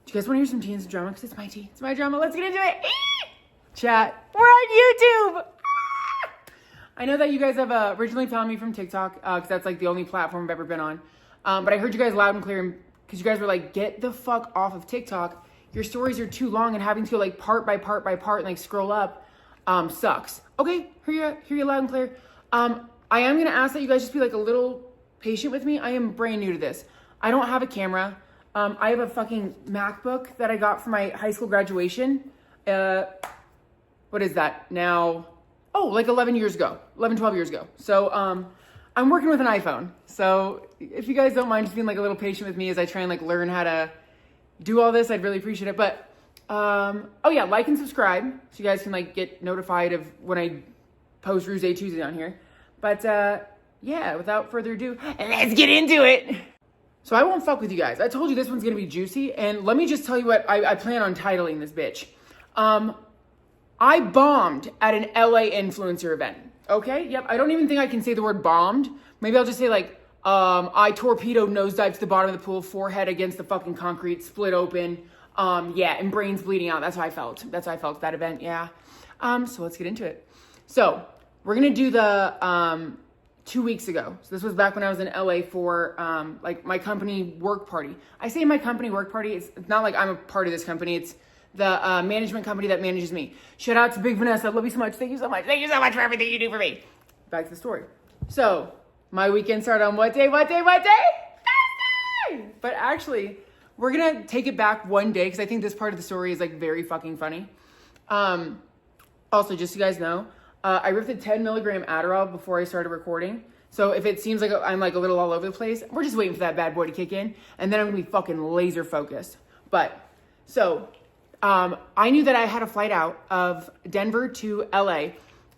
Do you guys want to hear some tea and some drama? Because it's my tea. It's my drama. Let's get into it. Chat. We're on YouTube. I know that you guys have originally found me from TikTok because that's like the only platform I've ever been on. But I heard you guys loud and clear because you guys were like, get the fuck off of TikTok. Your stories are too long and having to go like part by part by part and like scroll up sucks. Okay, hear you loud and clear. I am going to ask that you guys just be like a little patient with me. I am brand new to this. I don't have a camera. I have a fucking MacBook that I got for my high school graduation. What is that now? Oh, like 12 years ago. So I'm working with an iPhone. So if you guys don't mind just being like a little patient with me as I try and like learn how to do all this, I'd really appreciate it. But oh yeah, like and subscribe so you guys can like get notified of when I post Roosday Tuesday on here. But yeah, without further ado, let's get into it. So I won't fuck with you guys. I told you this one's gonna be juicy, and let me just tell you what I plan on titling this bitch. I bombed at an LA influencer event. Okay, yep, I don't even think I can say the word bombed. Maybe I'll just say like, I torpedoed nosedive to the bottom of the pool, forehead against the fucking concrete, split open. Yeah, and brains bleeding out. That's how I felt. That's how I felt at that event, yeah. So let's get into it. So we're gonna do the 2 weeks ago. So this was back when I was in LA for like my company work party. I say my company work party. It's not like I'm a part of this company. It's the management company that manages me. Shout out to Big Vanessa. Love you so much. Thank you so much. Thank you so much for everything you do for me. Back to the story. So my weekend started on what day? Thursday! But actually, we're going to take it back one day because I think this part of the story is like very fucking funny. Also, just so you guys know, I ripped a 10 milligram Adderall before I started recording. So if it seems like I'm like a little all over the place, we're just waiting for that bad boy to kick in. And then I'm going to be fucking laser focused. But so I knew that I had a flight out of Denver to LA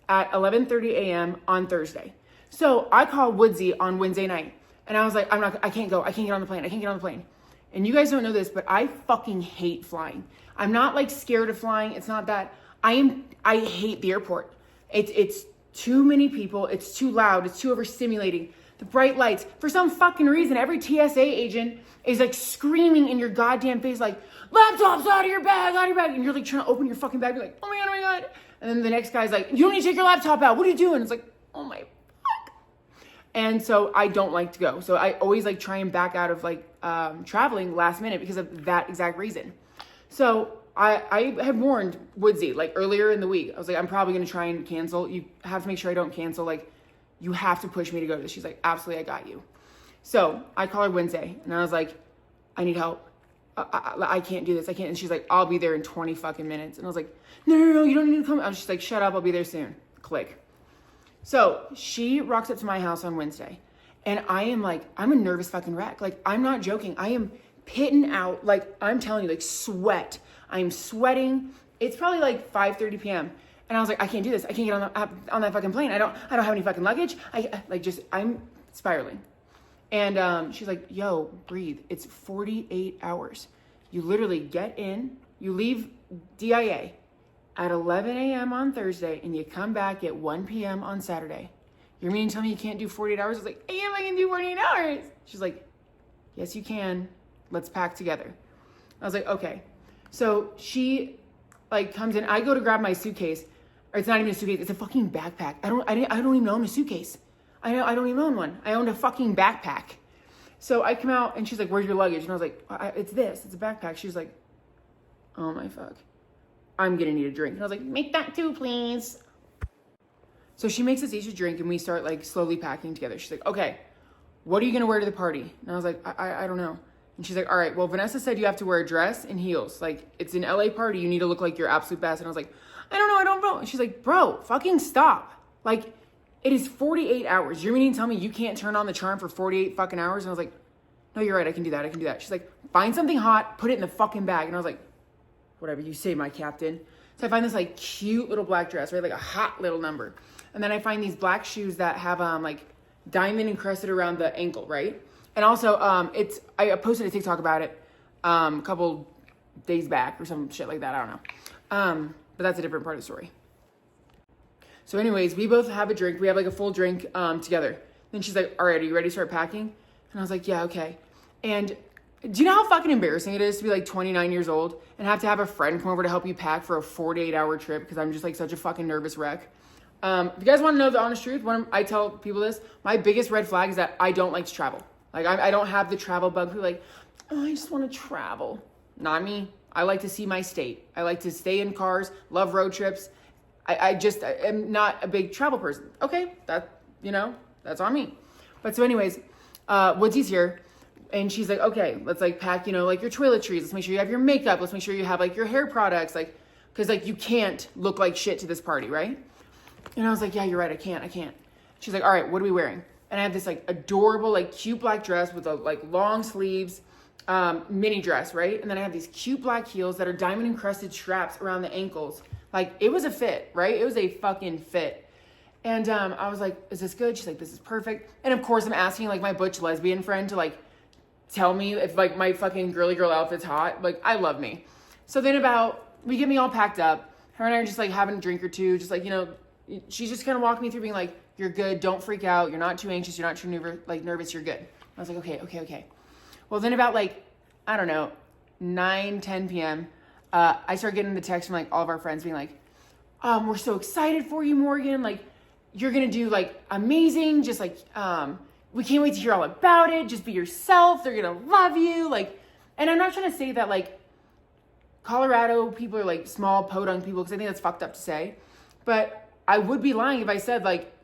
at 11:30 a.m. on Thursday. So I called Woodsy on Wednesday night and I was like, I can't go. I can't get on the plane. And you guys don't know this, but I fucking hate flying. I'm not like scared of flying. It's not that. I hate the airport. It's too many people. It's too loud. It's too overstimulating. The bright lights. For some fucking reason, every TSA agent is like screaming in your goddamn face like, laptops out of your bag. And you're like trying to open your fucking bag. You're like, oh my God. And then the next guy's like, you don't need to take your laptop out. What are you doing? It's like, oh my fuck. And so I don't like to go. So I always like try and back out of like traveling last minute because of that exact reason. So I had warned Woodsy like earlier in the week. I was like, I'm probably going to try and cancel. You have to make sure I don't cancel. Like, you have to push me to go to this. She's like, absolutely, I got you. So I call her Wednesday and I was like, I need help. I can't do this. I can't. And she's like, I'll be there in 20 fucking minutes. And I was like, no, you don't need to come. I was just like, shut up. I'll be there soon. Click. So she rocks up to my house on Wednesday and I am like, I'm a nervous fucking wreck. Like, I'm not joking. I am pitting out. Like, I'm telling you, like sweat. I'm sweating. It's probably like 5:30 p.m. And I was like, I can't do this. I can't get on that fucking plane. I don't have any fucking luggage. I'm spiraling. And she's like, yo, breathe. It's 48 hours. You literally get in, you leave DIA at 11 a.m. on Thursday, and you come back at 1 p.m. on Saturday. You're meaning to tell me you can't do 48 hours? I was like, yeah, I can do 48 hours. She's like, yes, you can. Let's pack together. I was like, okay. So she like comes in. I go to grab my suitcase. Or it's not even a suitcase. It's a fucking backpack. I don't even own a suitcase. I don't even own one. I owned a fucking backpack. So I come out and she's like, where's your luggage? And I was like, it's this. It's a backpack. She was like, oh my fuck. I'm going to need a drink. And I was like, make that too, please. So she makes us each a drink and we start like slowly packing together. She's like, okay, what are you going to wear to the party? And I was like, I don't know. And she's like, all right, well, Vanessa said you have to wear a dress and heels. Like, it's an LA party. You need to look like your absolute best. And I was like, I don't know. And she's like, bro, fucking stop. Like, it is 48 hours. You're meaning to tell me you can't turn on the charm for 48 fucking hours? And I was like, no, you're right. I can do that. She's like, find something hot, put it in the fucking bag. And I was like, whatever you say, my captain. So I find this like cute little black dress, right? Like a hot little number. And then I find these black shoes that have like diamond encrusted around the ankle, right? And also I posted a TikTok about it a couple days back or some shit like that. I don't know. But that's a different part of the story. So anyways, we both have a drink. We have like a full drink together. Then she's like, all right, are you ready to start packing? And I was like, yeah, okay. And Do you know how fucking embarrassing it is to be like 29 years old and have to have a friend come over to help you pack for a 48-hour trip because I'm just like such a fucking nervous wreck? If you guys want to know the honest truth, when I tell people this, my biggest red flag is that I don't like to travel. Like, I don't have the travel bug. People are like, oh, I just want to travel. Not me. I like to see my state. I like to stay in cars, love road trips. I am not a big travel person. Okay, that's on me. But so anyways, Woodsy's here. And she's like, okay, let's like pack, like your toiletries. Let's make sure you have your makeup. Let's make sure you have like your hair products. Like, cause like you can't look like shit to this party, right? And I was like, yeah, you're right. I can't. She's like, all right, what are we wearing? And I have this like adorable, like cute black dress with a like long sleeves, mini dress, right? And then I have these cute black heels that are diamond encrusted straps around the ankles. Like it was a fit, right? It was a fucking fit. And I was like, is this good? She's like, this is perfect. And of course I'm asking like my butch lesbian friend to like tell me if like my fucking girly girl outfit's hot. Like I love me. So then we get me all packed up. Her and I are just like having a drink or two. Just like, she's just kind of walking me through being like, you're good. Don't freak out. You're not too anxious. You're not too nervous. You're good. I was like, okay. Well, then about like, I don't know, 9-10 p.m., I started getting the text from like all of our friends being like, we're so excited for you, Morgan. Like, you're going to do like amazing. Just like, we can't wait to hear all about it. Just be yourself. They're going to love you. Like, and I'm not trying to say that like Colorado people are like small podunk people, because I think that's fucked up to say. But I would be lying if I said like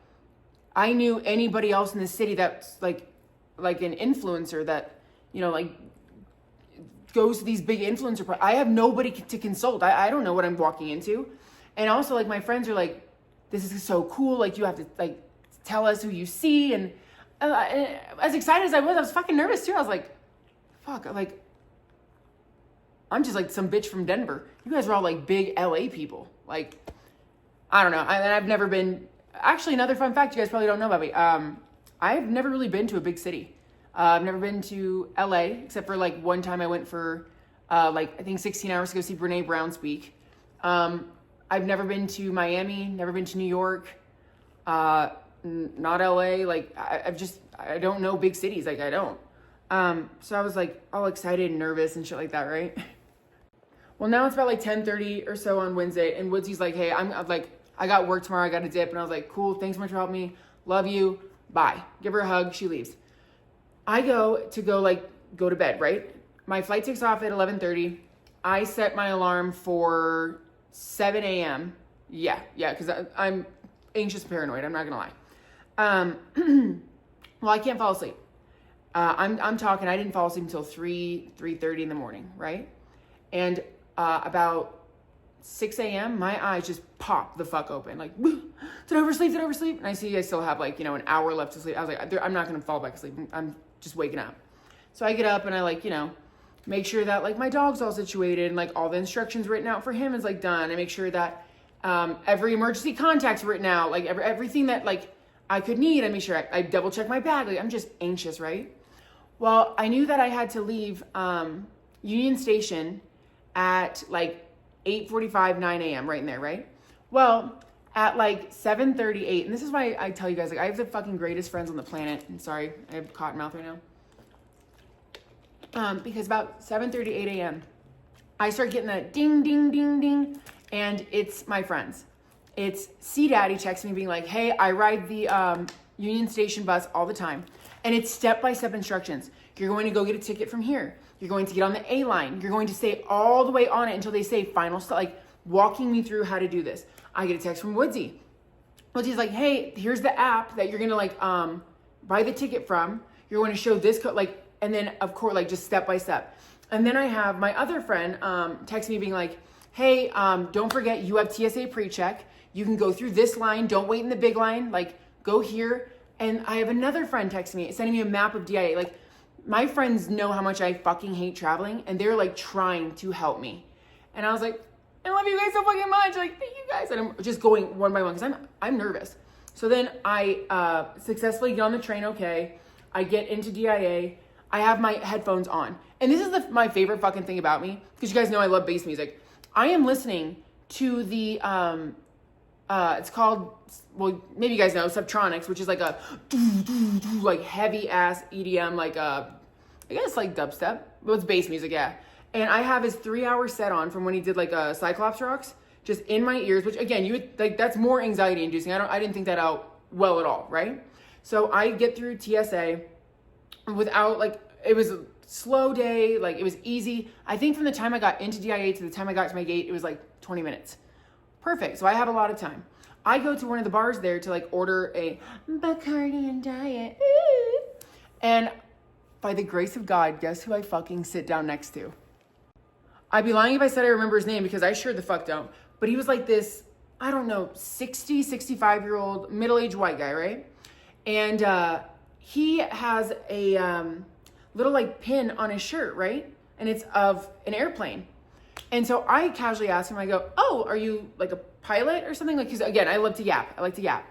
I knew anybody else in the city that's like an influencer that, like goes to these big influencer. I have nobody to consult. I don't know what I'm walking into. And also like my friends are like, this is so cool. Like you have to like tell us who you see. And as excited as I was fucking nervous too. I was like, fuck, like, I'm just like some bitch from Denver. You guys are all like big LA people. Like, I don't know. I've never been, actually another fun fact you guys probably don't know about me. I've never really been to a big city. I've never been to LA, except for like one time I went for I think 16 hours to go see Brene Brown speak. I've never been to Miami, never been to New York, not LA. Like I don't know big cities. Like I don't. So I was like all excited and nervous and shit like that, right? Well, now it's about like 10:30 or so on Wednesday, and Woodsy's like, hey, I'm like, I got work tomorrow. I got a dip. And I was like, cool. Thanks so much for helping me. Love you. Bye. Give her a hug. She leaves. I go to bed, right? My flight takes off at 11:30. I set my alarm for 7 a.m. Yeah, because I'm anxious and paranoid. I'm not going to lie. Well, I can't fall asleep. I'm talking. I didn't fall asleep until 3:30 in the morning, right? And about 6 a.m., my eyes just pop the fuck open. Like, did I oversleep? And I see I still have like, an hour left to sleep. I was like, I'm not going to fall back asleep. I'm just waking up. So I get up and I like, make sure that like my dog's all situated and like all the instructions written out for him is like done. I make sure that every emergency contact's written out, like everything that like I could need. I make sure I double check my bag. Like I'm just anxious, right? Well, I knew that I had to leave Union Station at like 8:45, 9 a.m. right in there, right? Well, at like 7:38, and this is why I tell you guys, like I have the fucking greatest friends on the planet. I'm sorry, I have cotton mouth right now. Because about 7:38 a.m., I start getting that ding, ding, ding, ding, and it's my friends. It's C Daddy texting me being like, hey, I ride the Union Station bus all the time. And it's step-by-step instructions. You're going to go get a ticket from here. You're going to get on the A line. You're going to stay all the way on it until they say final stop, like walking me through how to do this. I get a text from Woodsy. Woodsy's like, hey, here's the app that you're going to like buy the ticket from. You're going to show this code, like, and then of course, like just step by step. And then I have my other friend text me being like, hey, don't forget you have TSA pre-check. You can go through this line. Don't wait in the big line. Like go here. And I have another friend text me, sending me a map of DIA. Like my friends know how much I fucking hate traveling, and they're like trying to help me. And I was like, I love you guys so fucking much. Like, thank you guys. And I'm just going one by one because I'm nervous. So then I successfully get on the train. Okay. I get into DIA. I have my headphones on. And this is my favorite fucking thing about me, because you guys know I love bass music. I am listening to the, it's called, well, maybe you guys know, Subtronics, which is like a like heavy ass EDM, like I guess like dubstep. Well, it's bass music, yeah. And I have his 3-hour set on from when he did like Cyclops Rocks, just in my ears, which again, you would like, that's more anxiety inducing. I didn't think that out well at all, right? So I get through TSA without like, it was a slow day, like it was easy. I think from the time I got into DIA to the time I got to my gate, it was like 20 minutes. Perfect. So I have a lot of time. I go to one of the bars there to like order a Bacardi and Diet. And by the grace of God, guess who I fucking sit down next to? I'd be lying if I said I remember his name because I sure the fuck don't. But he was like this, I don't know, 60, 65-year-old middle-aged white guy, right? And he has a little like pin on his shirt, right? And it's of an airplane. And so I casually asked him, I go, oh, are you like a pilot or something? Like, 'cause again, I love to yap. I like to yap.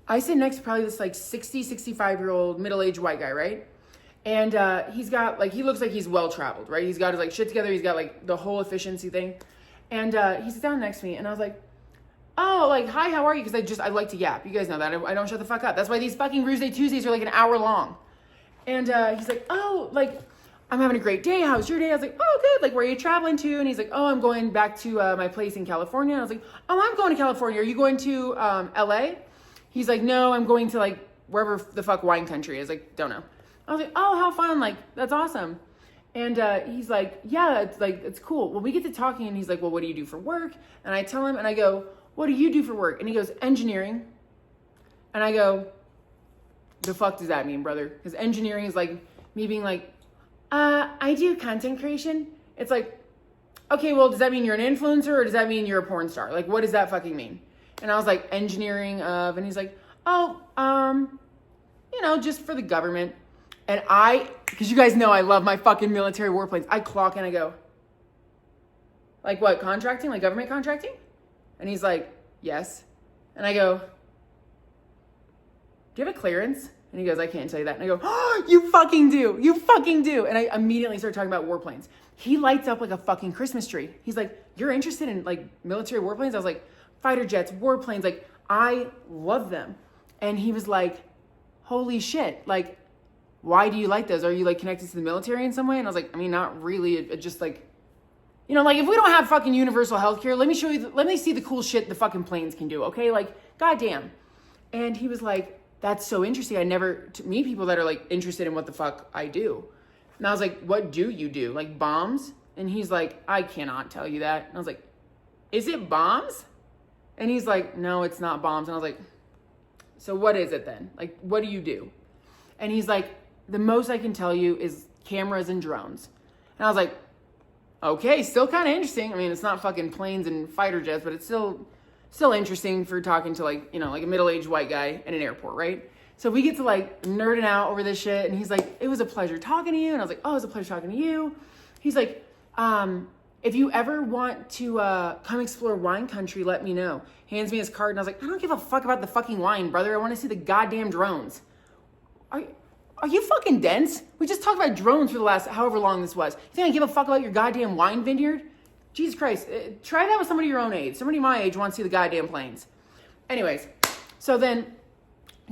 I sit next to probably this like 60, 65-year-old middle-aged white guy, right? And he's got like, he looks like he's well-traveled, right? He's got his like shit together. He's got like the whole efficiency thing. And he sits down next to me and I was like, oh, like, hi, how are you? Because I like to yap. You guys know that. I don't shut the fuck up. That's why these fucking Roosday Tuesdays are like an hour long. And he's like, oh, like, I'm having a great day. How's your day? I was like, oh, good. Like, where are you traveling to? And he's like, oh, I'm going back to my place in California. And I was like, oh, I'm going to California. Are you going to LA? He's like, no, I'm going to like wherever the fuck wine country is. Like, don't know. I was like, oh, how fun. Like, that's awesome. And he's like, yeah, it's like, it's cool. Well, we get to talking and he's like, well, what do you do for work? And I tell him and I go, what do you do for work? And he goes, engineering. And I go, the fuck does that mean, brother? Because engineering is like me being like, I do content creation. It's like, okay, well, does that mean you're an influencer or does that mean you're a porn star? Like, what does that fucking mean? And I was like, engineering of, and he's like, oh, you know, just for the government. And because you guys know I love my fucking military warplanes, I clock and I go, like what, contracting? Like government contracting? And he's like, yes. And I go, do you have a clearance? And he goes, I can't tell you that. And I go, oh, you fucking do. You fucking do. And I immediately start talking about warplanes. He lights up like a fucking Christmas tree. He's like, you're interested in like military warplanes? I was like, fighter jets, warplanes. Like, I love them. And he was like, holy shit. Like, why do you like those? Are you like connected to the military in some way? And I was like, I mean, not really. It just like, you know, like if we don't have fucking universal healthcare, let me show you, let me see the cool shit the fucking planes can do. Okay. Like, goddamn. And he was like, that's so interesting. I never meet people that are like interested in what the fuck I do. And I was like, what do you do? Like bombs? And he's like, I cannot tell you that. And I was like, is it bombs? And he's like, no, it's not bombs. And I was like, so what is it then? Like, what do you do? And he's like, the most I can tell you is cameras and drones. And I was like, okay, still kind of interesting. I mean, it's not fucking planes and fighter jets, but it's still interesting for talking to like, you know, like a middle-aged white guy in an airport, right? So we get to like nerding out over this shit. And he's like, it was a pleasure talking to you. And I was like, oh, it was a pleasure talking to you. He's like, if you ever want to come explore wine country, let me know. Hands me his card. And I was like, I don't give a fuck about the fucking wine, brother. I want to see the goddamn drones. Are you fucking dense? We just talked about drones for the last however long this was. You think I give a fuck about your goddamn wine vineyard? Jesus Christ. Try that with somebody your own age. Somebody my age wants to see the goddamn planes. Anyways, so then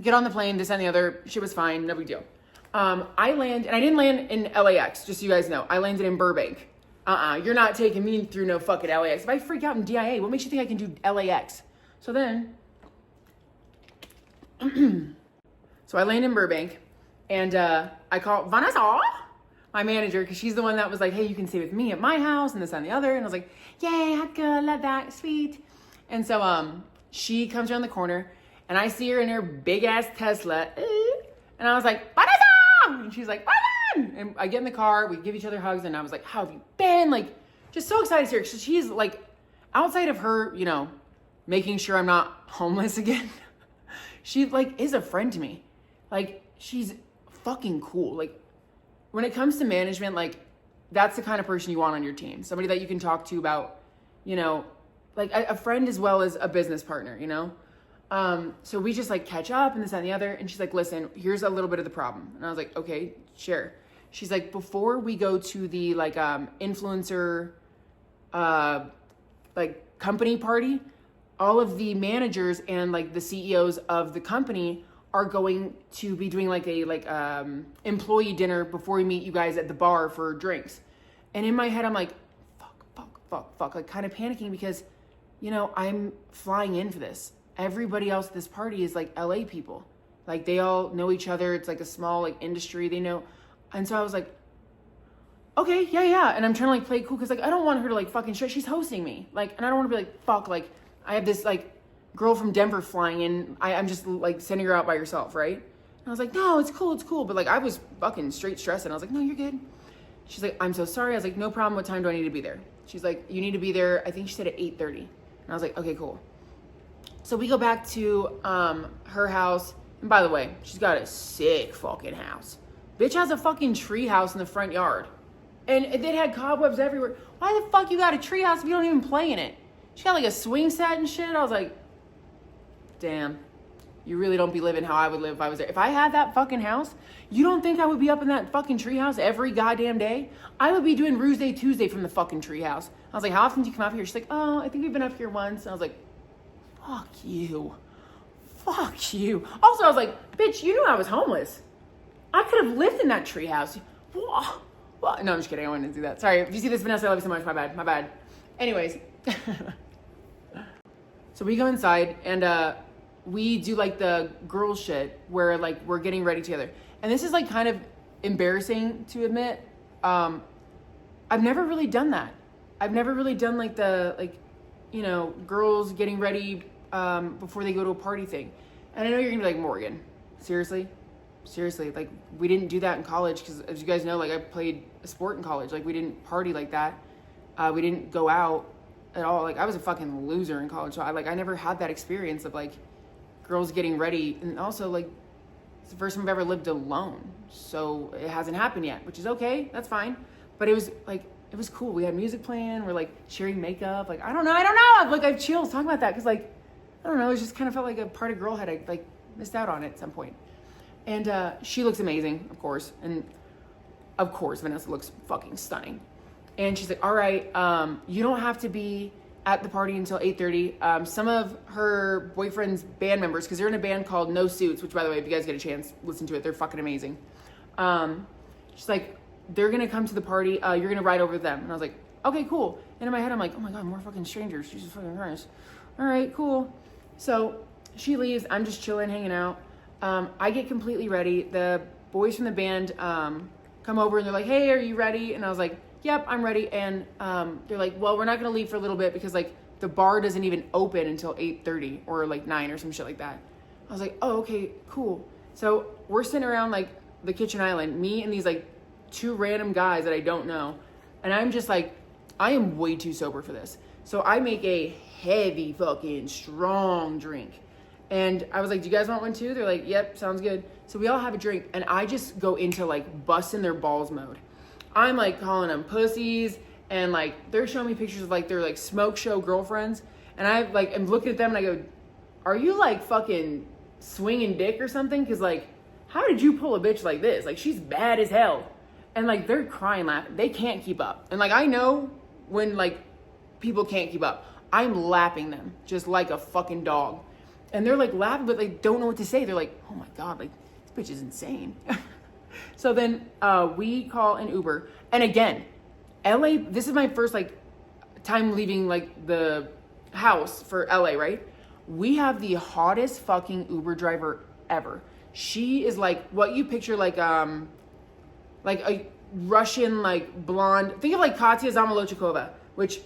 get on the plane, this and the other. Shit was fine. No big deal. I land, and I didn't land in LAX, just so you guys know. I landed in Burbank. You're not taking me through no fucking LAX. If I freak out in DIA, what makes you think I can do LAX? So then, so I land in Burbank. And I call Vanessa, my manager, because she's the one that was like, hey, you can stay with me at my house and this and the other. And I was like, yay, how good, love that, sweet. And so she comes around the corner and I see her in her big ass Tesla. And I was like, Vanessa! And she's like, Vanessa! And I get in the car, we give each other hugs. And I was like, how have you been? Like, just so excited to see her. So she's like, outside of her, you know, making sure I'm not homeless again, she like is a friend to me. Like, she's fucking cool. Like, when it comes to management, like, that's the kind of person you want on your team. Somebody that you can talk to about, you know, like a friend as well as a business partner, you know? So we just like catch up and this and the other. And she's like, listen, here's a little bit of the problem. And I was like, okay, sure. She's like, before we go to the like influencer like company party, all of the managers and like the CEOs of the company are going to be doing like a employee dinner before we meet you guys at the bar for drinks. And in my head, I'm like, fuck, like kind of panicking because, you know, I'm flying in for this. Everybody else at this party is like LA people. Like they all know each other. It's like a small like industry they know. And so I was like, okay, yeah. And I'm trying to like play cool because like I don't want her to like fucking shit. She's hosting me. Like, and I don't want to be like, fuck, like I have this like girl from Denver flying in. I'm just like sending her out by herself, right? And I was like, no, it's cool. But like I was fucking straight stressed and I was like, no, you're good. She's like, I'm so sorry. I was like, no problem. What time do I need to be there? She's like, you need to be there. I think she said at 8:30. And I was like, okay, cool. So we go back to her house. And by the way, she's got a sick fucking house. Bitch has a fucking tree house in the front yard. And it had cobwebs everywhere. Why the fuck you got a tree house if you don't even play in it? She got like a swing set and shit. I was like, damn, you really don't be living how I would live if I was there. If I had that fucking house, you don't think I would be up in that fucking treehouse every goddamn day? I would be doing Roosday Tuesday from the fucking treehouse. I was like, how often do you come up here? She's like, oh, I think we've been up here once. And I was like, fuck you. Also, I was like, bitch, you knew I was homeless. I could have lived in that treehouse. No, I'm just kidding. I wanted to do that. Sorry. If you see this, Vanessa, I love you so much. My bad. Anyways. So we go inside and we do like the girl shit where like we're getting ready together. And this is like kind of embarrassing to admit. I've never really done that. I've never really done like the, like, you know, girls getting ready before they go to a party thing. And I know you're gonna be like, Morgan, seriously, like we didn't do that in college because as you guys know, like I played a sport in college. Like we didn't party like that. We didn't go out at all. Like I was a fucking loser in college. So I never had that experience of like girls getting ready. And also like it's the first time I've ever lived alone. So it hasn't happened yet, which is okay. That's fine. But it was like, it was cool. We had music playing. We're like sharing makeup. Like, I don't know. I've chills talking about that. Cause like, I don't know. It just kind of felt like a part of girlhood. I like missed out on it at some point. And she looks amazing, of course. And of course, Vanessa looks fucking stunning. And she's like, all right, you don't have to be at the party until 8:30. Some of her boyfriend's band members, because they're in a band called No Suits, which by the way, if you guys get a chance, listen to it. They're fucking amazing. She's like, they're going to come to the party. You're going to ride over with them. And I was like, okay, cool. And in my head, I'm like, oh my God, more fucking strangers. Jesus fucking Christ. All right, cool. So she leaves. I'm just chilling, hanging out. I get completely ready. The boys from the band come over and they're like, hey, are you ready? And I was like, yep, I'm ready. And they're like, well, we're not going to leave for a little bit because like the bar doesn't even open until 8:30 or like 9 or some shit like that. I was like, oh, okay, cool. So we're sitting around like the kitchen island, me and these like 2 random guys that I don't know. And I'm just like, I am way too sober for this. So I make a heavy fucking strong drink. And I was like, do you guys want one too? They're like, yep, sounds good. So we all have a drink and I just go into like busting their balls mode. I'm like calling them pussies and like they're showing me pictures of like their like smoke show girlfriends. And I like am looking at them and I go, are you like fucking swinging dick or something? Cause like, how did you pull a bitch like this? Like she's bad as hell. And like they're crying, laughing. They can't keep up. And like I know when like people can't keep up. I'm lapping them just like a fucking dog. And they're like laughing, but they don't know what to say. They're like, oh my God, like this bitch is insane. So then we call an Uber. And again, LA, this is my first like time leaving like the house for LA, right? We have the hottest fucking Uber driver ever. She is like what you picture like a Russian like blonde. Think of like Katya Zamolochikova, which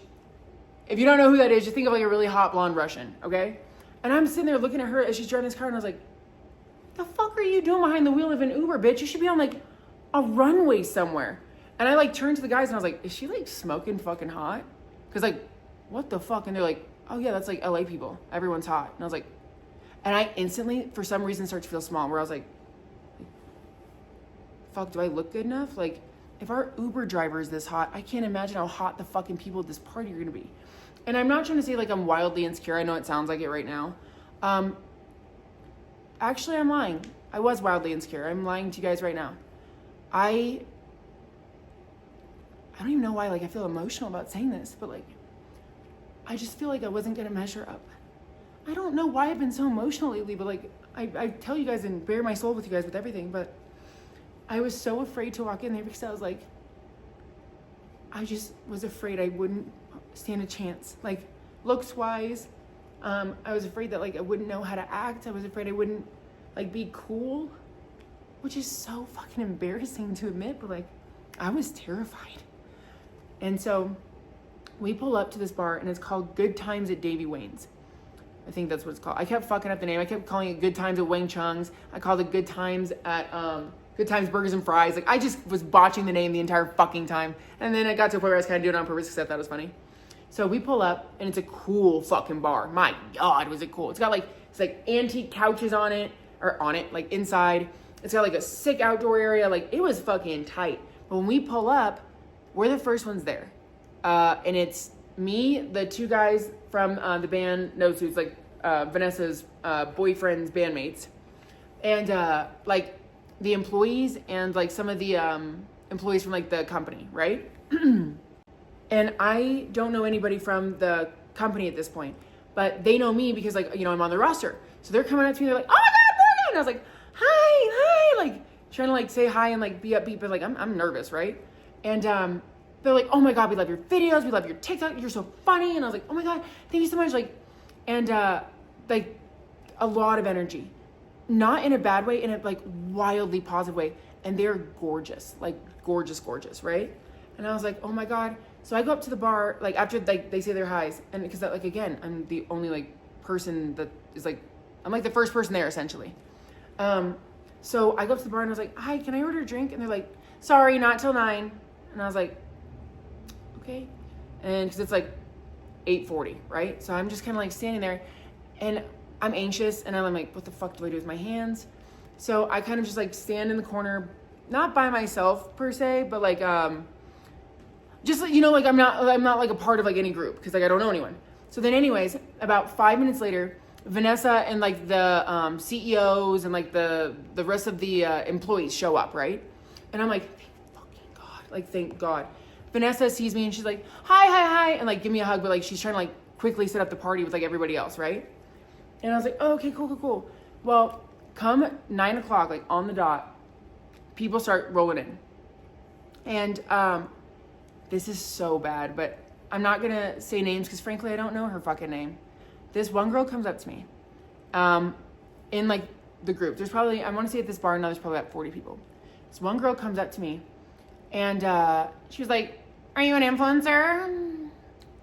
if you don't know who that is, just think of like a really hot blonde Russian, okay? And I'm sitting there looking at her as she's driving this car and I was like, the fuck are you doing behind the wheel of an Uber, bitch? You should be on like a runway somewhere. And I like turned to the guys and I was like, is she like smoking fucking hot? Cause like, what the fuck? And they're like, oh yeah, that's like LA people. Everyone's hot. And I was like, and I instantly, for some reason, start to feel small where I was like, fuck, do I look good enough? Like, if our Uber driver is this hot, I can't imagine how hot the fucking people at this party are gonna be. And I'm not trying to say like I'm wildly insecure. I know it sounds like it right now. Actually, I'm lying. I was wildly insecure. I'm lying to you guys right now. I don't even know why like I feel emotional about saying this, but like I just feel like I wasn't gonna measure up. I don't know why I've been so emotional lately, but like I tell you guys and bare my soul with you guys with everything, but I was so afraid to walk in there because I was like, I just was afraid I wouldn't stand a chance. Like, looks wise, I was afraid that like I wouldn't know how to act. I was afraid I wouldn't like be cool, which is so fucking embarrassing to admit, but like I was terrified. And so we pull up to this bar and it's called Good Times at Davy Wayne's. I think that's what it's called. I kept fucking up the name. I kept calling it Good Times at Wang Chung's. I called it Good Times at Good Times Burgers and Fries. Like, I just was botching the name the entire fucking time. And then I got to a point where I was kind of doing it on purpose because I thought it was funny. So we pull up and it's a cool fucking bar. My God, was it cool. It's got like, it's like antique couches on it, like inside. It's got like a sick outdoor area. Like, it was fucking tight. But when we pull up, we're the first ones there. And it's me, the two guys from the band No Suits, like Vanessa's boyfriend's bandmates, and like the employees and like some of the employees from like the company, right? And I don't know anybody from the company at this point, but they know me because like, you know, I'm on the roster. So they're coming up to me, they're like, oh my God, Morgan! And I was like, hi, like trying to like say hi and like be upbeat, but like I'm nervous, right? And they're like, oh my God, we love your videos, we love your TikTok, you're so funny. And I was like, oh my God, thank you so much. Like, and like a lot of energy, not in a bad way, in a like wildly positive way. And they're gorgeous, like gorgeous, right? And I was like, oh my God. So I go up to the bar, like after like they say their highs, and because like again, I'm the only like person that is like, I'm like the first person there essentially. So I go up to the bar and I was like, hi, can I order a drink? And they're like, sorry, not till 9. And I was like, okay. And because it's like 8:40, right? So I'm just kind of like standing there and I'm anxious and I'm like, what the fuck do I do with my hands? So I kind of just like stand in the corner, not by myself per se, but like, just, you know, like I'm not like a part of like any group because like I don't know anyone. So then anyways, about 5 minutes later, Vanessa and like the CEOs and like the rest of the employees show up, right? And I'm like, thank fucking God. Like, thank God. Vanessa sees me and she's like, hi, and like give me a hug, but like she's trying to like quickly set up the party with like everybody else, right? And I was like, oh, okay, cool. Well, come 9 o'clock, like on the dot, people start rolling in. And this is so bad, but I'm not gonna say names because frankly I don't know her fucking name. This one girl comes up to me in like the group. There's probably, I want to say at this bar now there's probably about 40 people. This one girl comes up to me and she was like, are you an influencer?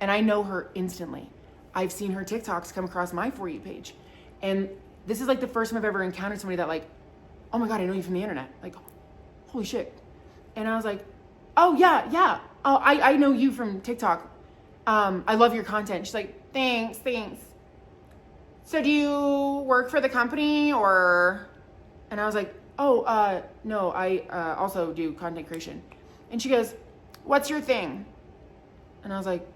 And I know her instantly. I've seen her TikToks come across my For You page. And this is like the first time I've ever encountered somebody that like, oh my God, I know you from the internet. Like, holy shit. And I was like, oh yeah. Oh, I know you from TikTok. I love your content. She's like, thanks. So do you work for the company or? And I was like, oh, no, I also do content creation. And she goes, what's your thing? And I was like,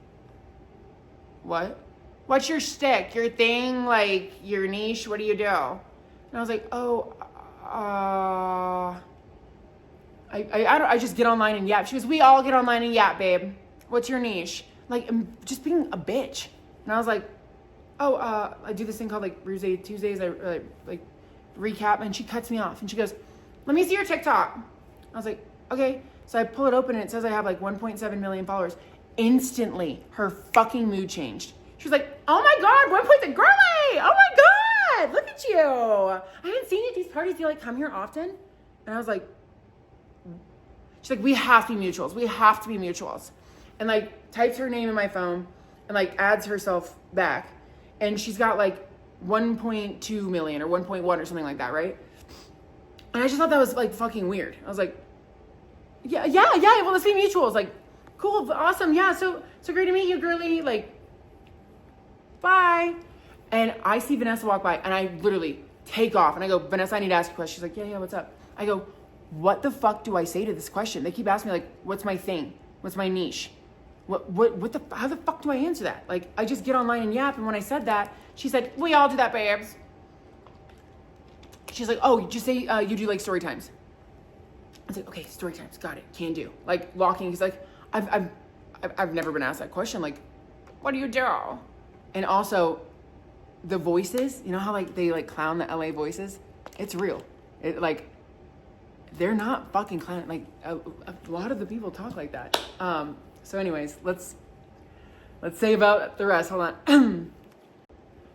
what? What's your shtick? Your thing? Like your niche? What do you do? And I was like, oh, I just get online and yap. She goes, we all get online and yap, babe. What's your niche? Like, I'm just being a bitch. And I was like, oh, I do this thing called like Roosday Tuesdays. I like recap, and she cuts me off and she goes, let me see your TikTok. I was like, okay. So I pull it open and it says I have like 1.7 million followers. Instantly, her fucking mood changed. She was like, oh my God, 1.7, girly! Oh my God, look at you. I haven't seen you at these parties. Do you like come here often? And I was like, she's like, we have to be mutuals. And like types her name in my phone and like adds herself back. And she's got like 1.2 million or 1.1 or something like that, right? And I just thought that was like fucking weird. I was like, yeah, well, let's be mutuals. Like, cool, awesome, yeah, so great to meet you, girly. Like, bye. And I see Vanessa walk by and I literally take off and I go, Vanessa, I need to ask you a question. She's like, yeah, what's up? I go, what the fuck do I say to this question? They keep asking me like, what's my thing? What's my niche? How the fuck do I answer that? Like, I just get online and yap. And when I said that, she said, we all do that, babes. She's like, oh, just say you do like story times. I was like, okay, story times, got it, can do. Like locking, he's like, I've never been asked that question. Like, what do you do? And also, the voices, you know how like they like clown the LA voices? It's real. It like, they're not fucking clowning. Like a lot of the people talk like that. So anyways, let's say about the rest. Hold on.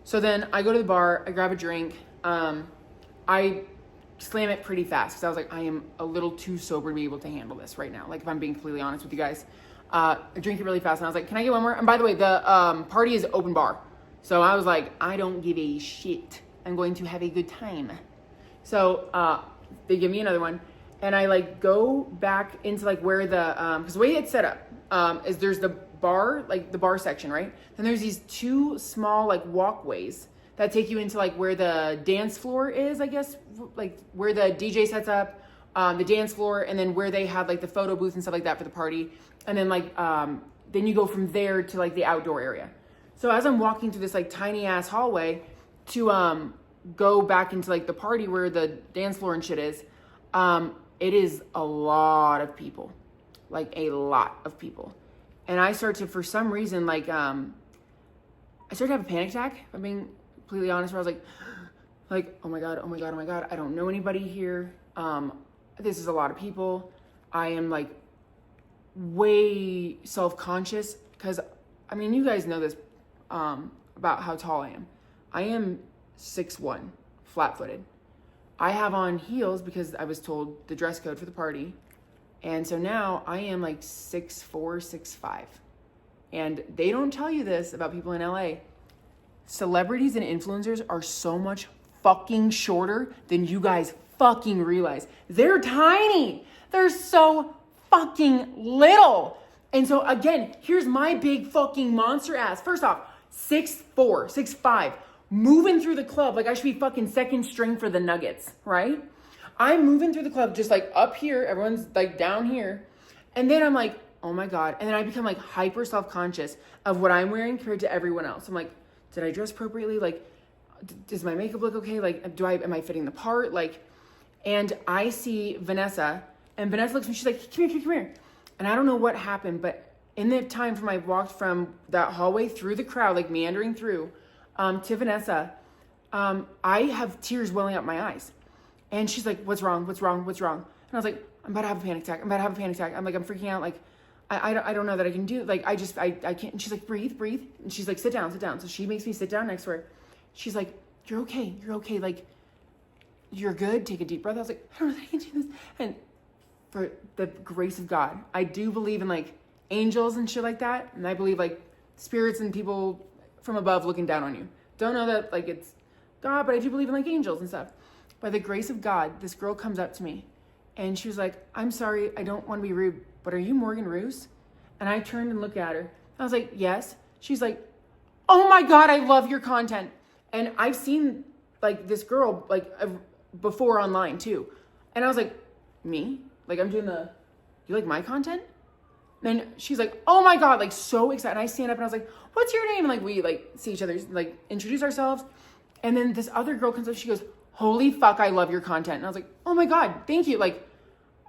So then I go to the bar, I grab a drink. I slam it pretty fast because I was like, I am a little too sober to be able to handle this right now. Like if I'm being completely honest with you guys, I drink it really fast and I was like, can I get one more? And by the way, the party is open bar. So I was like, I don't give a shit. I'm going to have a good time. So they give me another one. And I like go back into like where the, because the way it's set up is there's the bar, like the bar section, right? Then there's these two small like walkways that take you into like where the dance floor is, I guess, like where the DJ sets up, the dance floor, and then where they have like the photo booth and stuff like that for the party. And then like, then you go from there to like the outdoor area. So as I'm walking through this like tiny ass hallway to go back into like the party where the dance floor and shit is, it is a lot of people, like a lot of people. And I start to, for some reason, like, I started to have a panic attack, if I'm being completely honest, where I was like, oh my God, oh my God, oh my God, I don't know anybody here. This is a lot of people. I am like way self-conscious because, I mean, you guys know this about how tall I am. I am 6'1", flat-footed. I have on heels because I was told the dress code for the party. And so now I am like 6'4", 6'5". And they don't tell you this about people in LA. Celebrities and influencers are so much fucking shorter than you guys fucking realize. They're tiny. They're so fucking little. And so again, here's my big fucking monster ass. First off, 6'4", 6'5", moving through the club like I should be fucking second string for the Nuggets, right? I'm moving through the club just like up here, everyone's like down here. And then I'm like, oh my God. And then I become like hyper self-conscious of what I'm wearing compared to everyone else. I'm like, did I dress appropriately? Like, does my makeup look okay? Like, am I fitting the part? Like, and I see Vanessa, and Vanessa looks at me, she's like, come here, come here. And I don't know what happened, but in the time from I walked from that hallway through the crowd, like meandering through, to Vanessa, I have tears welling up my eyes. And she's like, what's wrong? What's wrong? What's wrong? And I was like, I'm about to have a panic attack. I'm about to have a panic attack. I'm like, I'm freaking out. Like, I don't know that I can do it. Like, I can't. And she's like, breathe. And she's like, sit down. So she makes me sit down next to her. She's like, you're okay. Like, you're good. Take a deep breath. I was like, I don't know that I can do this. And for the grace of God, I do believe in like angels and shit like that. And I believe like spirits and people from above looking down on you. Don't know that like it's God, but I do believe in like angels and stuff. By the grace of God, this girl comes up to me and she was like, I'm sorry, I don't want to be rude, but are you Morgan Roos? And I turned and looked at her. I was like, yes. She's like, oh my God, I love your content. And I've seen like this girl like before online too. And I was like, me? Like I'm doing you like my content? And she's like, oh my God, like so excited. And I stand up and I was like, what's your name? And like we like see each other, like introduce ourselves. And then this other girl comes up, she goes, holy fuck, I love your content. And I was like, oh my God, thank you. Like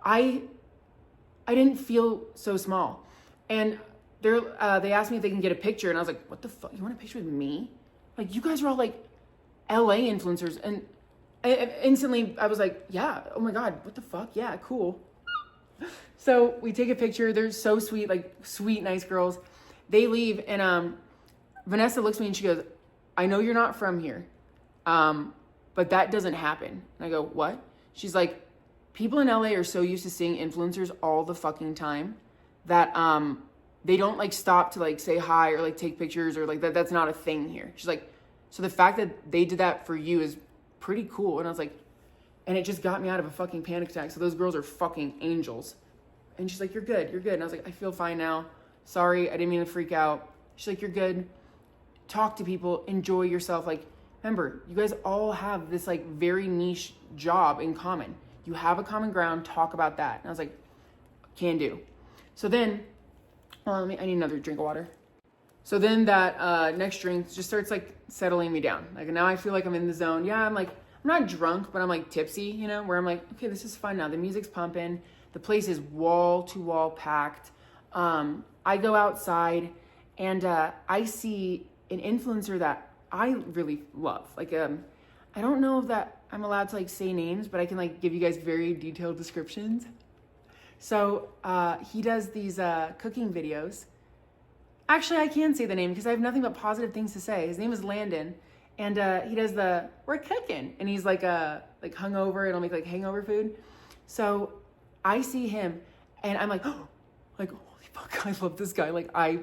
I didn't feel so small. And they asked me if they can get a picture. And I was like, what the fuck? You want a picture with me? Like you guys are all like LA influencers. And instantly I was like, yeah, oh my God, what the fuck? Yeah, cool. So we take a picture. They're so sweet, like sweet, nice girls. They leave and Vanessa looks at me and she goes, I know you're not from here, but that doesn't happen. And I go, what? She's like, people in LA are so used to seeing influencers all the fucking time that they don't like stop to like say hi or like take pictures or like that's not a thing here. She's like, so the fact that they did that for you is pretty cool. And I was like, and it just got me out of a fucking panic attack. So those girls are fucking angels. And she's like, you're good. And I was like, I feel fine now. Sorry, I didn't mean to freak out. She's like, you're good. Talk to people, enjoy yourself. Like, remember, you guys all have this like very niche job in common. You have a common ground, talk about that. And I was like, can do. So then, I need another drink of water. So then that next drink just starts like settling me down. Like now I feel like I'm in the zone. Yeah, I'm not drunk, but I'm like tipsy, you know, where I'm like, okay, this is fun now. The music's pumping. The place is wall to wall packed. I go outside and I see an influencer that I really love. Like, I don't know that I'm allowed to like say names, but I can like give you guys very detailed descriptions. So he does these cooking videos. Actually, I can say the name because I have nothing but positive things to say. His name is Landon, and he does we're cooking, and he's like hungover. It'll make like hangover food. So I see him, and I'm like, oh, like holy fuck, I love this guy. Like I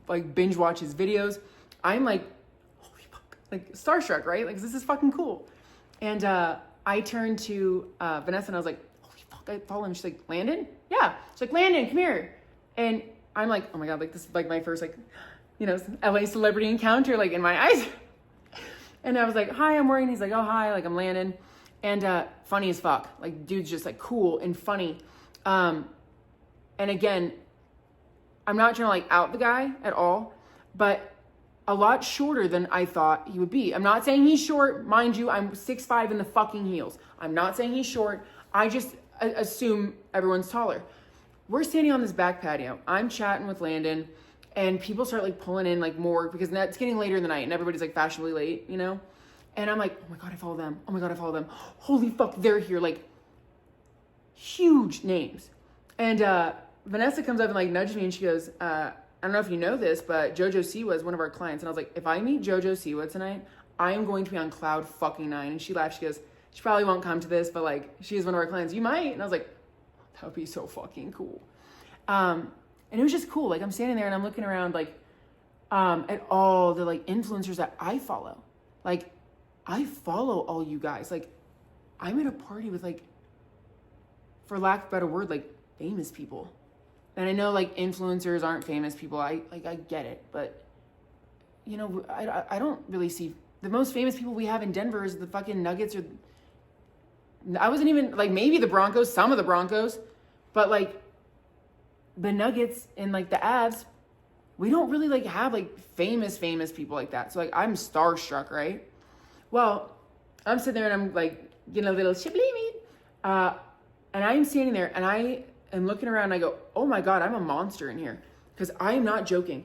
like binge watch his videos. I'm like, holy fuck, like starstruck, right? Like this is fucking cool. And I turned to Vanessa, and I was like, holy fuck, I follow him. She's like, Landon? Yeah. She's like, Landon, come here. And I'm like, oh my God, like this is like my first like, LA celebrity encounter, like in my eyes. And I was like, hi, I'm Morgan. He's like, oh, hi, like I'm Landon. And funny as fuck. Like dude's just like cool and funny. And again, I'm not trying to like out the guy at all, but a lot shorter than I thought he would be. I'm not saying he's short. Mind you, I'm 6'5" in the fucking heels. I'm not saying he's short. I just assume everyone's taller. We're standing on this back patio. I'm chatting with Landon, and people start like pulling in like more because it's getting later in the night and everybody's like fashionably late, And I'm like, oh my God, I follow them. Oh my God, I follow them. Holy fuck, they're here. Like huge names. And Vanessa comes up and like nudges me and she goes, I don't know if you know this, but JoJo Siwa is one of our clients. And I was like, if I meet JoJo Siwa tonight, I am going to be on cloud fucking nine. And she laughed. She goes, she probably won't come to this, but like she is one of our clients. You might. And I was like, that would be so fucking cool. And it was just cool. Like I'm standing there and I'm looking around like at all the like influencers that I follow. Like I follow all you guys. Like I'm at a party with like, for lack of a better word, like famous people. And I know like influencers aren't famous people. I get it, but I don't really see the most famous people we have in Denver is the fucking Nuggets or I wasn't even like maybe the Broncos, some of the Broncos, but like the Nuggets and like the Avs, we don't really like have like famous people like that. So like I'm starstruck, right? Well, I'm sitting there and I'm like getting a little shibli-meat. And I'm standing there and I am looking around and I go, oh my God, I'm a monster in here. Because I am not joking.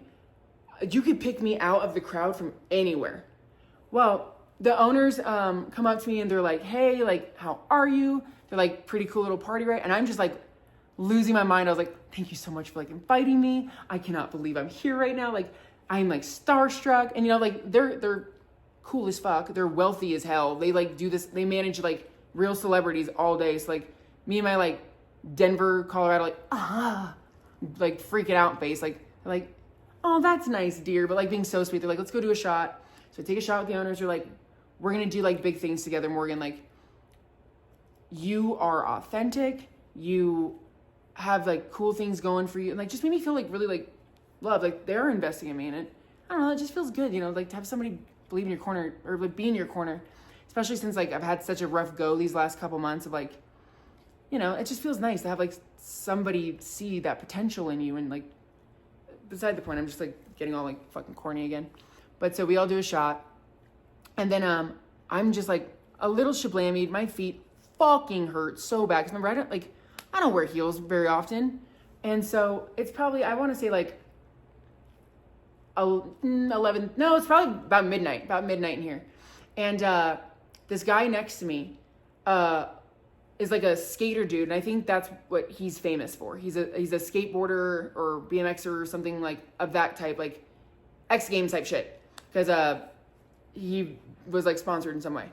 You could pick me out of the crowd from anywhere. Well, the owners come up to me and they're like, hey, like, how are you? They're like, pretty cool little party, right? And I'm just like losing my mind. I was like, thank you so much for like inviting me. I cannot believe I'm here right now. Like, I'm like starstruck. And like they're cool as fuck. They're wealthy as hell. They like do this. They manage like real celebrities all day. So like me and my like Denver, Colorado, like freaking out face. Like, oh, that's nice, dear. But like being so sweet. They're like, let's go do a shot. So I take a shot with the owners. They're like, we're going to do like big things together, Morgan. Like you are authentic. You have like cool things going for you. And like, just made me feel like really like love. Like they're investing in me. And I don't know, it just feels good, like to have somebody believe in your corner or like be in your corner, especially since like I've had such a rough go these last couple months of like, it just feels nice to have like somebody see that potential in you. And like, beside the point, I'm just like getting all like fucking corny again. But so we all do a shot. And then I'm just like a little shablammied. My feet fucking hurt so bad. Because remember, I don't wear heels very often. And so it's probably, I want to say like 11, no, it's probably about midnight in here. And this guy next to me is like a skater dude. And I think that's what he's famous for. He's a skateboarder or BMXer or something like of that type, like X Games type shit. Because he was like sponsored in some way.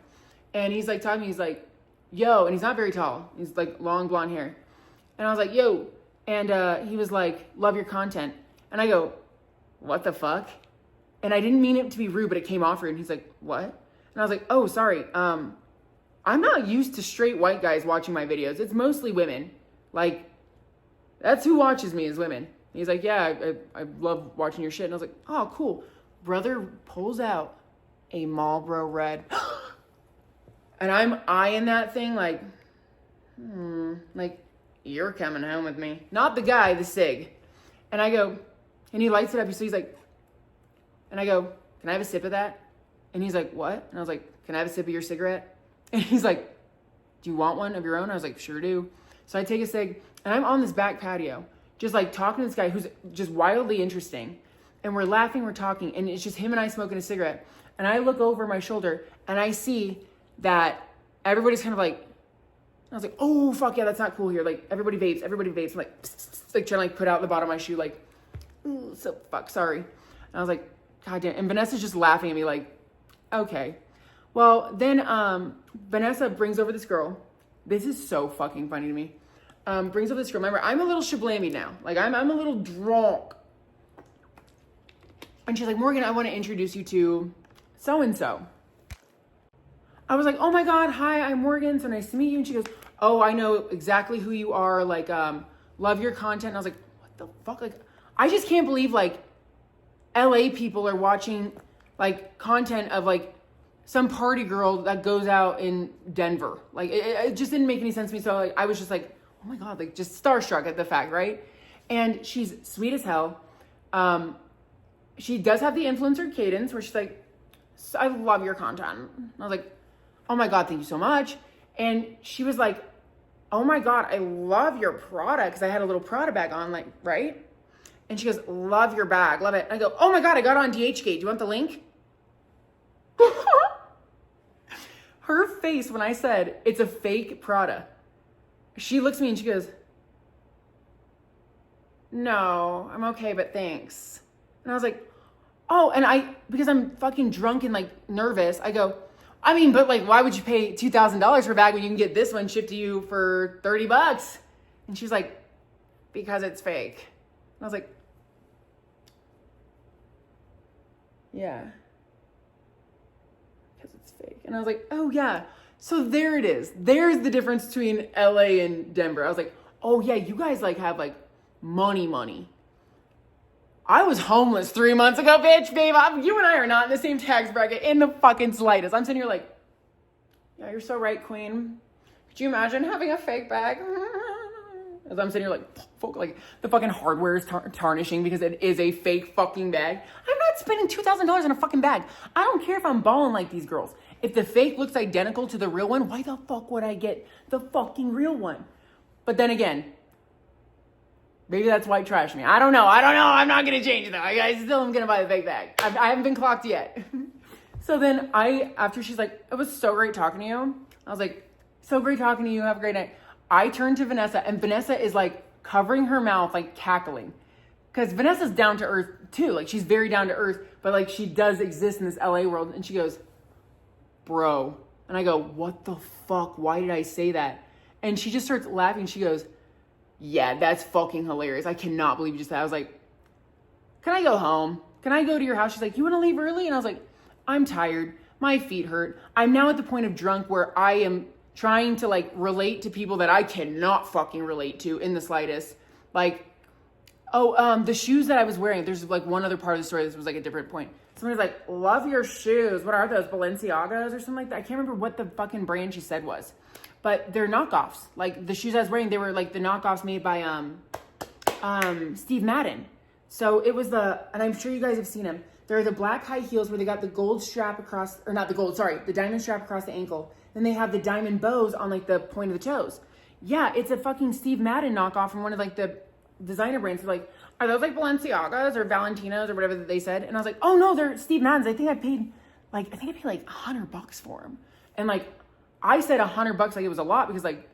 And he's like talking, he's like, yo, and he's not very tall. He's like long blonde hair. And I was like, yo. And he was like, love your content. And I go, what the fuck? And I didn't mean it to be rude, but it came off rude. And he's like, what? And I was like, oh, sorry. I'm not used to straight white guys watching my videos. It's mostly women. Like, that's who watches me is women. And he's like, yeah, I love watching your shit. And I was like, oh, cool. Brother pulls out a Marlboro Red. And I'm eyeing that thing like, like, you're coming home with me. Not the guy, the cig. And I go, and he lights it up. So he's like, and I go, can I have a sip of that? And he's like, what? And I was like, can I have a sip of your cigarette? And he's like, do you want one of your own? I was like, sure do. So I take a cig and I'm on this back patio, just like talking to this guy who's just wildly interesting. And we're laughing, we're talking, and it's just him and I smoking a cigarette. And I look over my shoulder and I see that everybody's kind of like, I was like, oh, fuck yeah, that's not cool here. Like, everybody vapes. I'm like, pss, pss, pss, like trying to like put out the bottom of my shoe, like, ooh, so fuck, sorry. And I was like, God damn. And Vanessa's just laughing at me like, okay. Well, then Vanessa brings over this girl. This is so fucking funny to me. Brings over this girl. Remember, I'm a little shablammy now. Like, I'm a little drunk. And she's like, Morgan, I want to introduce you to so-and-so. I was like, oh my God, hi, I'm Morgan. So nice to meet you. And she goes, oh, I know exactly who you are. Like, love your content. And I was like, what the fuck? Like, I just can't believe like LA people are watching like content of like some party girl that goes out in Denver. Like, it just didn't make any sense to me. So like, I was just like, oh my God, like just starstruck at the fact, right? And she's sweet as hell. She does have the influencer cadence where she's like, I love your content. And I was like, oh my God, thank you so much. And she was like, oh my God, I love your Prada. Cause I had a little Prada bag on, like, right? And she goes, love your bag, love it. And I go, oh my God, I got it on DHgate. Do you want the link? Her face when I said it's a fake Prada, she looks at me and she goes, no, I'm okay, but thanks. And I was like, oh, and because I'm fucking drunk and like nervous, I go, I mean, but like, why would you pay $2,000 for a bag when you can get this one shipped to you for $30? And she's like, because it's fake. And I was like, yeah, because it's fake. And I was like, oh yeah. So there it is. There's the difference between LA and Denver. I was like, oh yeah, you guys like have like money. I was homeless 3 months ago, bitch, babe. You and I are not in the same tax bracket in the fucking slightest. I'm sitting here like, yeah, you're so right, queen. Could you imagine having a fake bag? As I'm sitting here like, fuck, like the fucking hardware is tarnishing because it is a fake fucking bag. I'm not spending $2,000 on a fucking bag. I don't care if I'm balling like these girls. If the fake looks identical to the real one, why the fuck would I get the fucking real one? But then again, maybe that's white trash me. I don't know. I'm not going to change it though. I still am going to buy the fake bag. I haven't been clocked yet. So then after she's like, it was so great talking to you. I was like, so great talking to you. Have a great night. I turned to Vanessa and Vanessa is like covering her mouth, like cackling. Because Vanessa's down to earth too. Like she's very down to earth, but like she does exist in this LA world. And she goes, bro. And I go, what the fuck? Why did I say that? And she just starts laughing. She goes, yeah, that's fucking hilarious. I cannot believe you just said that. I was like, can I go home? Can I go to your house? She's like, you want to leave early? And I was like, I'm tired. My feet hurt. I'm now at the point of drunk where I am trying to like relate to people that I cannot fucking relate to in the slightest. Like, the shoes that I was wearing, there's like one other part of the story. This was like a different point. Somebody's like, love your shoes. What are those? Balenciagas or something like that? I can't remember what the fucking brand she said was. But they're knockoffs. Like the shoes I was wearing, they were like the knockoffs made by Steve Madden. So it was and I'm sure you guys have seen them. They're the black high heels where they got the gold strap across, or not the gold, sorry, the diamond strap across the ankle. Then they have the diamond bows on like the point of the toes. Yeah, it's a fucking Steve Madden knockoff from one of like the designer brands. They're like, are those like Balenciagas or Valentinos or whatever that they said? And I was like, oh no, they're Steve Maddens. I think I paid like $100 for them. And like, I said $100 like it was a lot because like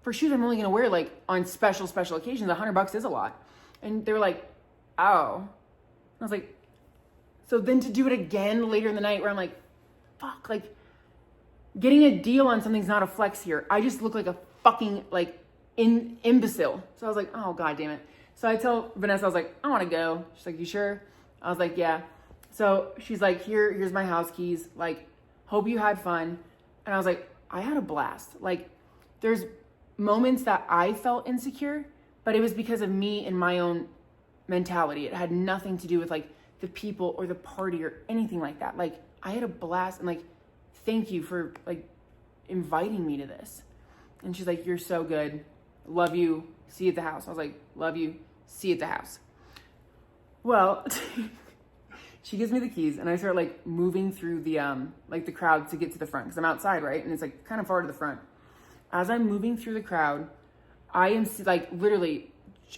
for shoes I'm only gonna wear like on special occasions, $100 is a lot. And they were like, oh. I was like, so then to do it again later in the night where I'm like, fuck, like getting a deal on something's not a flex here. I just look like a fucking like imbecile. So I was like, oh god damn it. So I tell Vanessa, I was like, I want to go. She's like, you sure? I was like, yeah. So she's like, here's my house keys. Like, hope you had fun. And I was like, I had a blast. Like, there's moments that I felt insecure, but it was because of me and my own mentality. It had nothing to do with like the people or the party or anything like that. Like, I had a blast and like, thank you for like inviting me to this. And she's like, you're so good. Love you. See you at the house. I was like, love you. See you at the house. Well, she gives me the keys and I start like moving through the like the crowd to get to the front because I'm outside, right? And it's like kind of far to the front. As I'm moving through the crowd, I am like literally,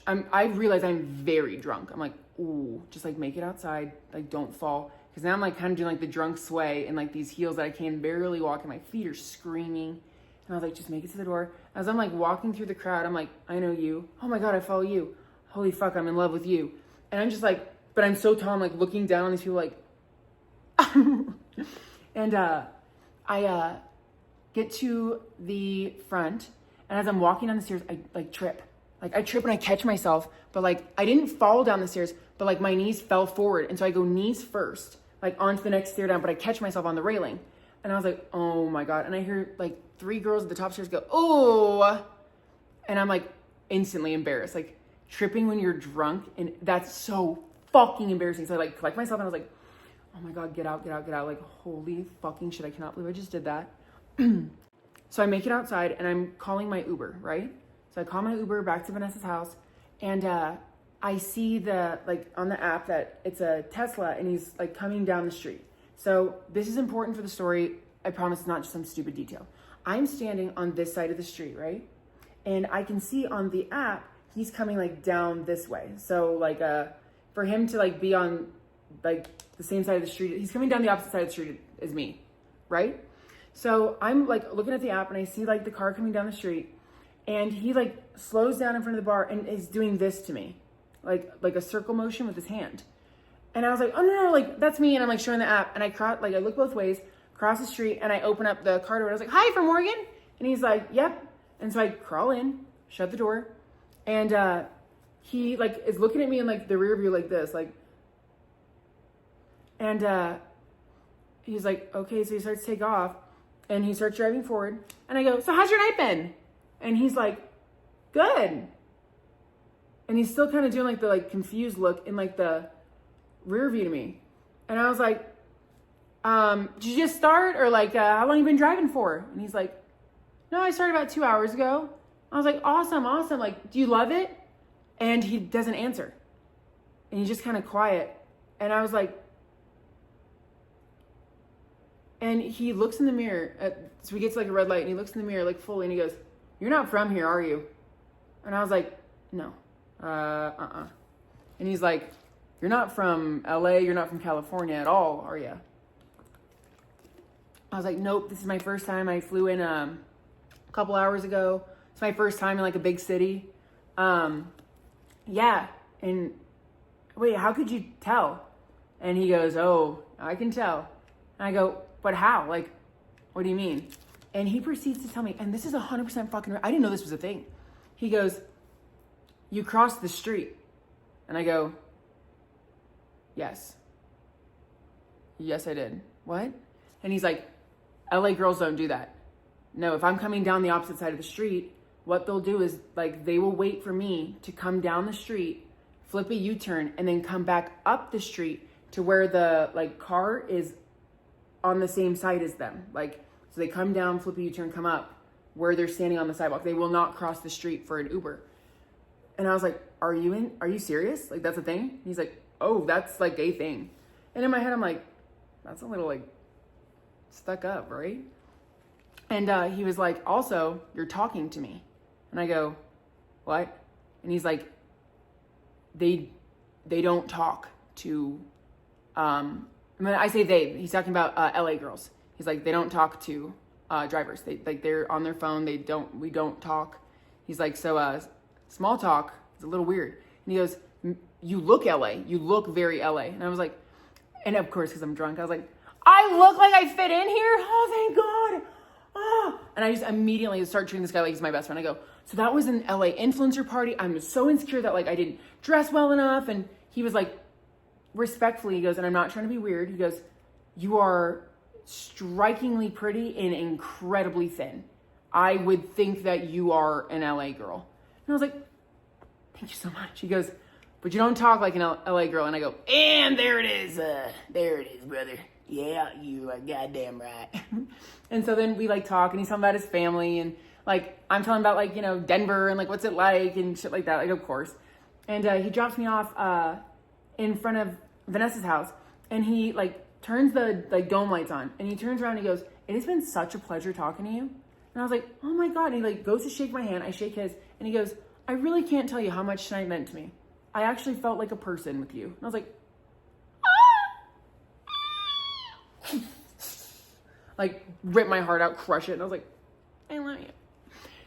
I realize I'm very drunk. I'm like, ooh, just like make it outside, like don't fall. Because now I'm like kind of doing like the drunk sway in like these heels that I can barely walk and my feet are screaming. And I was like, just make it to the door. As I'm like walking through the crowd, I'm like, I know you. Oh my God, I follow you. Holy fuck, I'm in love with you. And I'm just like, but I'm so tall, I'm like looking down on these people like, and I get to the front, and as I'm walking down the stairs, I like trip. Like I trip and I catch myself, but like I didn't fall down the stairs, but like my knees fell forward. And so I go knees first, like onto the next stair down, but I catch myself on the railing. And I was like, oh my God. And I hear like 3 girls at the top stairs go, oh, and I'm like instantly embarrassed, like tripping when you're drunk. And that's so fucking embarrassing. So I like collect myself and I was like, oh my God, get out. Like, holy fucking shit. I cannot believe I just did that. So I make it outside and I'm calling my Uber, right? So I call my Uber back to Vanessa's house, and I see like on the app that it's a Tesla and he's like coming down the street. So this is important for the story. I promise it's not just some stupid detail. I'm standing on this side of the street, right? And I can see on the app, he's coming like down this way. So like for him to like be on like the same side of the street, he's coming down the opposite side of the street as me, right? So I'm like looking at the app and I see like the car coming down the street, and he like slows down in front of the bar and is doing this to me, like a circle motion with his hand. And I was like, oh no, like that's me. And I'm like showing the app, and I look both ways, cross the street, and I open up the car door and I was like, hi, from Morgan. And he's like, yep. And so I crawl in, shut the door, and he like is looking at me in like the rear view like this, like, and he's like, okay. So he starts to take off and he starts driving forward, and I go, so how's your night been? And he's like, good. And he's still kind of doing like the like confused look in like the rear view to me. And I was like, did you just start, or like how long you been driving for? And he's like, no, I started about 2 hours ago. I was like, awesome. Like, do you love it? And he doesn't answer. And he's just kind of quiet. And I was like, and he looks in the mirror. So we get to like a red light, and he looks in the mirror like fully, and he goes, you're not from here, are you? And I was like, no. And he's like, you're not from LA, you're not from California at all, are you? I was like, nope, this is my first time. I flew in a couple hours ago. It's my first time in like a big city. Yeah. And wait, how could you tell? And he goes, oh, I can tell. And I go, but how? Like, what do you mean? And he proceeds to tell me, and this is 100% fucking real. I didn't know this was a thing. He goes, you crossed the street. And I go, yes. Yes, I did. What? And he's like, LA girls don't do that. No, if I'm coming down the opposite side of the street, what they'll do is like, they will wait for me to come down the street, flip a U-turn, and then come back up the street to where the like car is on the same side as them. Like, so they come down, flip a U-turn, come up where they're standing on the sidewalk. They will not cross the street for an Uber. And I was like, are you serious? Like, that's a thing? And he's like, oh, that's like a thing. And in my head, I'm like, that's a little like stuck up, right? And he was like, also, you're talking to me. And I go, what? And he's like, they don't talk to, I say they, he's talking about LA girls. He's like, they don't talk to drivers. They're on their phone. We don't talk. He's like, so small talk is a little weird. And he goes, you look LA. You look very LA. And I was like, and of course, because I'm drunk, I was like, I look like I fit in here? Oh, thank God. Oh. And I just immediately start treating this guy like he's my best friend. I go, so that was an LA influencer party. I'm so insecure that like I didn't dress well enough. And he was like, respectfully, he goes, and I'm not trying to be weird. He goes, you are strikingly pretty and incredibly thin. I would think that you are an LA girl. And I was like, thank you so much. He goes, but you don't talk like an LA girl. And I go, and there it is. There it is, brother. Yeah, you are goddamn right. And so then we like talk, and he's talking about his family, and like I'm telling about like, you know, Denver and like what's it like and shit like that. Like, of course. And he drops me off in front of Vanessa's house, and he like turns the like dome lights on, and he turns around and he goes, it has been such a pleasure talking to you. And I was like, oh my God. And he like goes to shake my hand. I shake his, and he goes, I really can't tell you how much tonight meant to me. I actually felt like a person with you. And I was like, like rip my heart out, crush it. And I was like, I love you.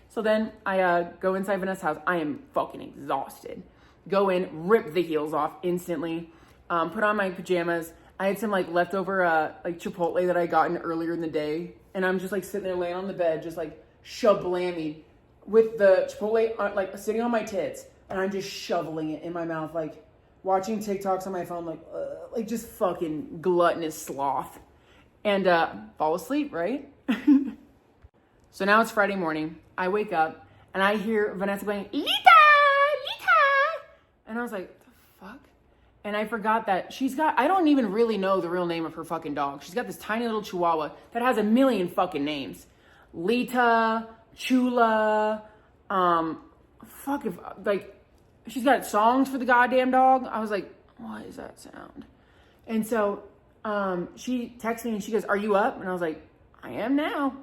So then I go inside Vanessa's house. I am fucking exhausted. Go in, rip the heels off instantly, put on my pajamas. I had some like leftover like Chipotle that I gotten earlier in the day. And I'm just like sitting there laying on the bed, just like shablammy with the Chipotle like sitting on my tits. And I'm just shoveling it in my mouth, like watching TikToks on my phone, like just fucking gluttonous sloth. And fall asleep, right? So now it's Friday morning. I wake up and I hear Vanessa going, Lita, Lita. And I was like, the fuck? And I forgot that I don't even really know the real name of her fucking dog. She's got this tiny little chihuahua that has a million fucking names. Lita, Chula, she's got songs for the goddamn dog. I was like, what is that sound? And so she texts me and she goes, are you up? And I was like, I am now.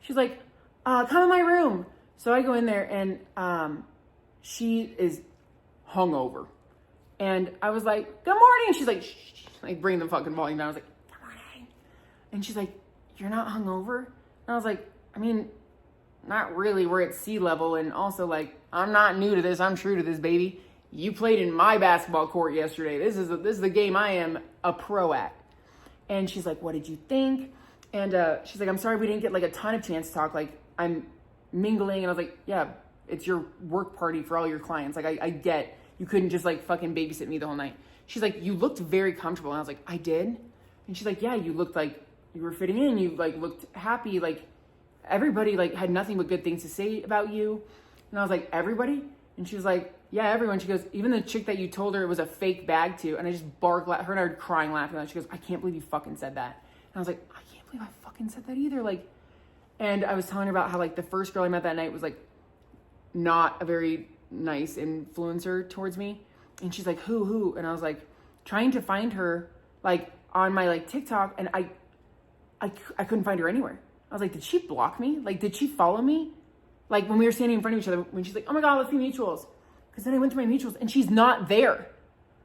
She's like, come in my room. So I go in there and she is hungover. And I was like, good morning. She's like, shh, like bring the fucking volume down. I was like, good morning. And she's like, you're not hungover? And I was like, I mean, not really. We're at sea level. And also like, I'm not new to this. I'm true to this, baby. You played in my basketball court yesterday. This is the game I am a pro at. And she's like, what did you think? And she's like, I'm sorry we didn't get like a ton of chance to talk. Like I'm mingling. And I was like, yeah, it's your work party for all your clients. Like I get you couldn't just like fucking babysit me the whole night. She's like, you looked very comfortable. And I was like, I did? And she's like, yeah, you looked like you were fitting in. You like looked happy. Like everybody like had nothing but good things to say about you. And I was like, everybody? And she was like, yeah, everyone. She goes, even the chick that you told her it was a fake bag to. And I just barked, her and I were crying, laughing. She goes, I can't believe you fucking said that. And I was like, I can't believe I fucking said that either. Like, and I was telling her about how like the first girl I met that night was like not a very nice influencer towards me. And she's like, who? And I was like, trying to find her like on my like TikTok, and I couldn't find her anywhere. I was like, did she block me? Like, did she follow me? Like when we were standing in front of each other, when she's like, oh my God, let's be mutuals. Because then I went to my mutuals and she's not there.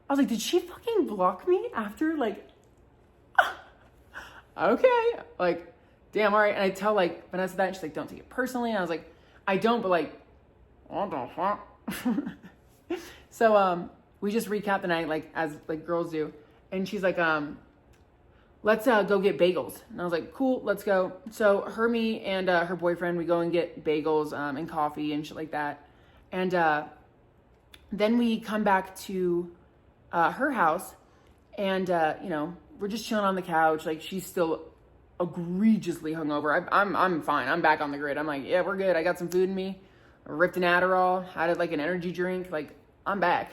I was like, did she fucking block me after like, okay. Like, damn, all right. And I tell like Vanessa that, and she's like, don't take it personally. And I was like, I don't, but like, what the fuck? So we just recap the night like as like girls do. And she's like, let's go get bagels. And I was like, cool, let's go. So me and her boyfriend, we go and get bagels and coffee and shit like that. And then we come back to her house, and you know, we're just chilling on the couch. Like she's still egregiously hungover. I'm fine. I'm back on the grid. I'm like, yeah, we're good. I got some food in me. I ripped an Adderall, had like an energy drink. Like I'm back.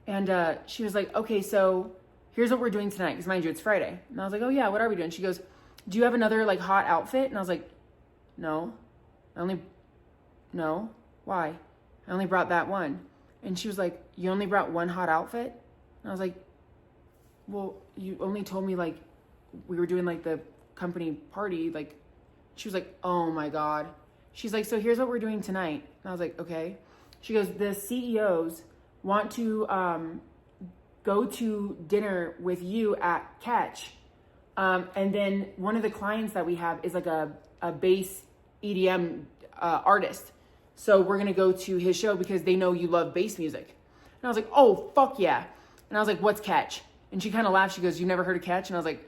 And she was like, okay, so here's what we're doing tonight. Because mind you, it's Friday. And I was like, oh yeah, what are we doing? She goes, do you have another like hot outfit? And I was like, no. No. Why? I only brought that one. And she was like, you only brought one hot outfit? And I was like, well, you only told me like we were doing like the company party. Like, she was like, oh my God. She's like, so here's what we're doing tonight. And I was like, okay. She goes, the CEOs want to go to dinner with you at Catch. And then one of the clients that we have is like a bass EDM artist. So we're going to go to his show because they know you love bass music. And I was like, oh, fuck yeah. And I was like, what's Catch? And she kind of laughed. She goes, you never heard of Catch? And I was like,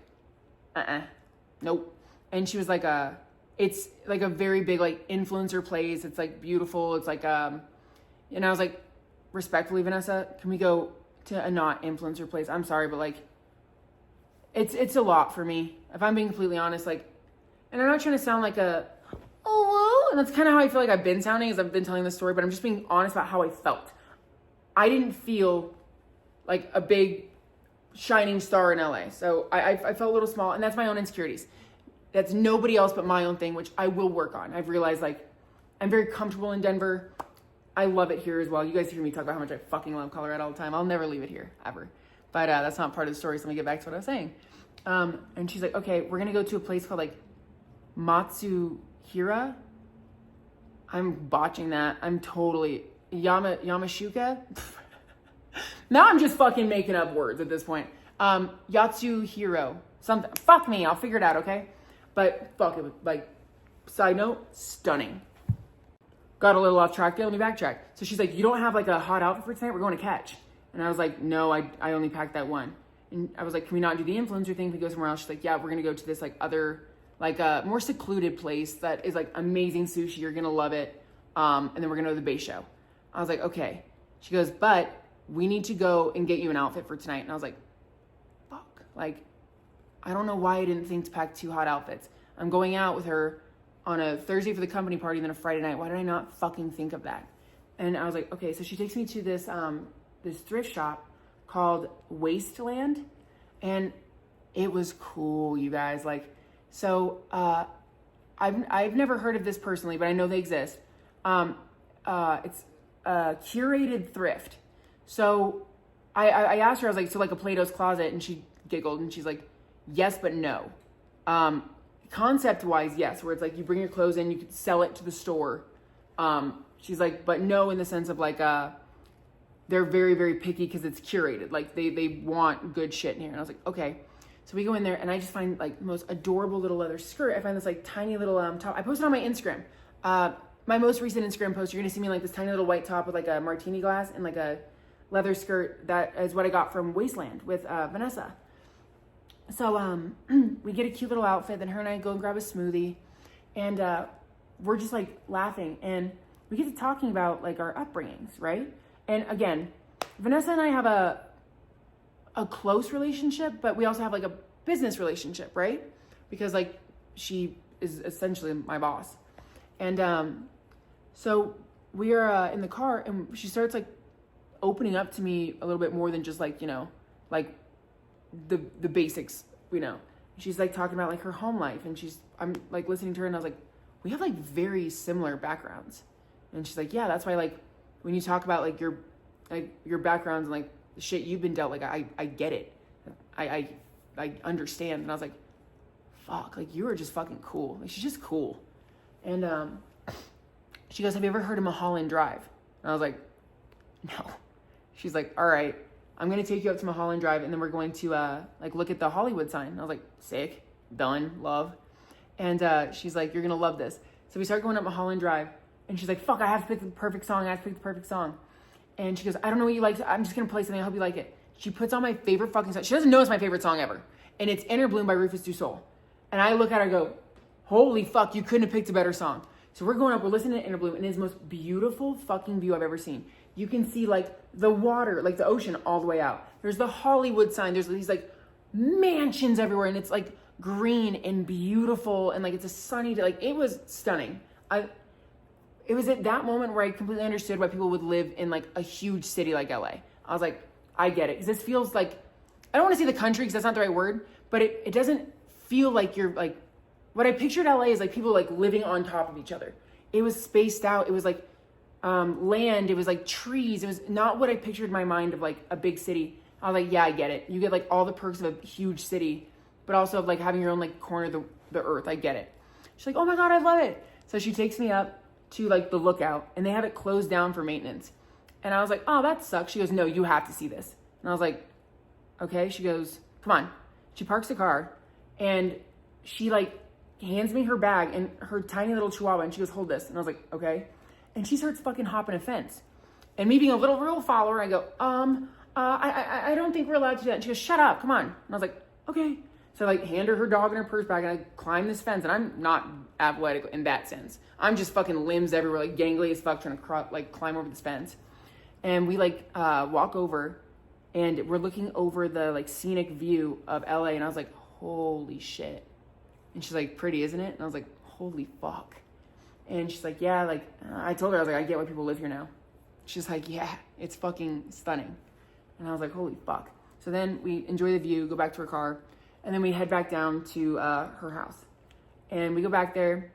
nope. And she was like, it's like a very big like influencer place. It's like beautiful. It's like, and I was like, respectfully, Vanessa, can we go to a not influencer place? I'm sorry, but like, it's a lot for me. If I'm being completely honest, like, and I'm not trying to sound like and that's kind of how I feel like I've been sounding as I've been telling this story, but I'm just being honest about how I felt. I didn't feel like a big shining star in LA. So I felt a little small, and that's my own insecurities. That's nobody else but my own thing, which I will work on. I've realized like I'm very comfortable in Denver. I love it here as well. You guys hear me talk about how much I fucking love Colorado all the time. I'll never leave it here, ever. But that's not part of the story, so let me get back to what I was saying. And she's like, okay, we're going to go to a place called like Matsuhira. I'm botching that. I'm totally... Yamashuka? Now I'm just fucking making up words at this point. Yatsuhiro. Something. Fuck me, I'll figure it out, okay? But fuck, it was like, side note, stunning. Got a little off track there, let me backtrack. So she's like, you don't have like a hot outfit for tonight? We're going to Catch. And I was like, no, I only packed that one. And I was like, can we not do the influencer thing? Can we go somewhere else? She's like, yeah, we're going to go to this like other, like a more secluded place that is like amazing sushi. You're going to love it. And then we're going to go to the base show. I was like, okay. She goes, but we need to go and get you an outfit for tonight. And I was like, fuck. Like, I don't know why I didn't think to pack 2 hot outfits. I'm going out with her on a Thursday for the company party and then a Friday night. Why did I not fucking think of that? And I was like, okay. So she takes me to this, this thrift shop called Wasteland. And it was cool, you guys. Like, so, I've never heard of this personally, but I know they exist. It's curated thrift. So I asked her, I was like, so like a Plato's Closet, and she giggled and she's like, yes, but no. Concept wise, yes, where it's like you bring your clothes in, you could sell it to the store. She's like, but no, in the sense of like, they're very, very picky because it's curated. Like they want good shit in here. And I was like, okay. So we go in there and I just find like the most adorable little leather skirt. I find this like tiny little top. I posted on my Instagram. My most recent Instagram post, you're gonna see me in like this tiny little white top with like a martini glass and like a leather skirt. That is what I got from Wasteland with Vanessa. So we get a cute little outfit. Then her and I go and grab a smoothie, and we're just like laughing, and we get to talking about like our upbringings, right? And again, Vanessa and I have a close relationship, but we also have like a business relationship, right? Because like she is essentially my boss. And so we are in the car, and she starts like opening up to me a little bit more than just like, you know, like the basics, you know. She's like talking about like her home life, and I'm like listening to her, and I was like, we have like very similar backgrounds. And she's like, yeah, that's why like when you talk about like your backgrounds and like the shit you've been dealt, like I get it. I understand. And I was like, fuck, like you are just fucking cool. Like she's just cool. And she goes, have you ever heard of Mulholland Drive? And I was like, no. She's like, all right, I'm going to take you up to Mulholland Drive, and then we're going to like look at the Hollywood sign. And I was like, sick, done, love. And she's like, you're going to love this. So we start going up Mulholland Drive, and she's like, fuck, I have to pick the perfect song. And she goes, I don't know what you like. I'm just going to play something. I hope you like it. She puts on my favorite fucking song. She doesn't know it's my favorite song ever. And it's Inner Bloom by Rufus Du Sol. And I look at her and go, holy fuck, you couldn't have picked a better song. So we're going up, we're listening to Inner Bloom, and it's the most beautiful fucking view I've ever seen. You can see like the water, like the ocean all the way out. There's the Hollywood sign. There's these like mansions everywhere, and it's like green and beautiful, and like it's a sunny day. Like it was stunning. It was at that moment where I completely understood why people would live in like a huge city like LA. I was like, I get it. Because this feels like, I don't want to say the country because that's not the right word, but it doesn't feel like you're like, what I pictured LA is like people like living on top of each other. It was spaced out. It was like land. It was like trees. It was not what I pictured in my mind of like a big city. I was like, yeah, I get it. You get like all the perks of a huge city, but also of like having your own like corner of the earth. I get it. She's like, oh my God, I love it. So she takes me up to like the Lookout, and they have it closed down for maintenance. And I was like, oh, that sucks. She goes, no, you have to see this. And I was like, okay. She goes, come on. She parks the car, and she like hands me her bag and her tiny little chihuahua, and she goes, hold this. And I was like, okay. And she starts fucking hopping a fence. And me being a little rule follower, I go, I don't think we're allowed to do that. And she goes, shut up, come on. And I was like, okay. So I like hand her dog and her purse bag, and I climb this fence, and I'm not athletic in that sense. I'm just fucking limbs everywhere, like gangly as fuck, trying to climb over this fence. And we like walk over, and we're looking over the like scenic view of LA, and I was like, holy shit. And she's like, pretty, isn't it? And I was like, holy fuck. And she's like, yeah, like I told her, I was like, I get why people live here now. She's like, yeah, it's fucking stunning. And I was like, holy fuck. So then we enjoy the view, go back to her car, and then we head back down to her house. And we go back there.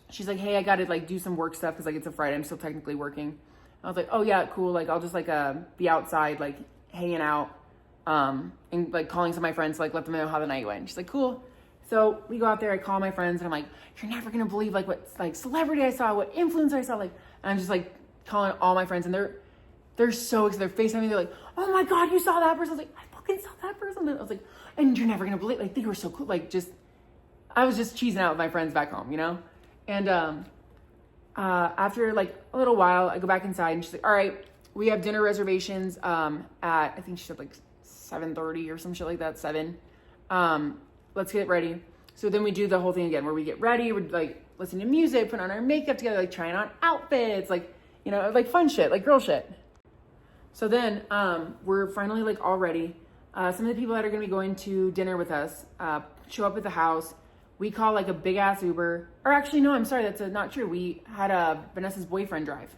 She's like, hey, I got to like do some work stuff because like it's a Friday. I'm still technically working. I was like, oh yeah, cool. Like I'll just like be outside, like hanging out, and like calling some of my friends to like let them know how the night went. She's like, cool. So we go out there, I call my friends, and I'm like, you're never gonna believe like what like celebrity I saw, what influencer I saw, like, and I'm just like calling all my friends, and they're so excited. They're FaceTiming me, they're like, oh my God, you saw that person? I was like, I fucking saw that person. I was like, and you're never gonna believe, like, they were so cool, like just I was just cheesing out with my friends back home, you know? And after like a little while, I go back inside and she's like, all right, we have dinner reservations at, I think she said like 7:30 or some shit like that, 7. Let's get ready. So then we do the whole thing again where we get ready, we're like listening to music, putting on our makeup together, like trying on outfits, like, you know, like fun shit, like girl shit. So then we're finally like all ready. Some of the people that are going to be going to dinner with us show up at the house. We call like a big ass Uber, or actually, no, I'm sorry. That's not true. We had Vanessa's boyfriend drive.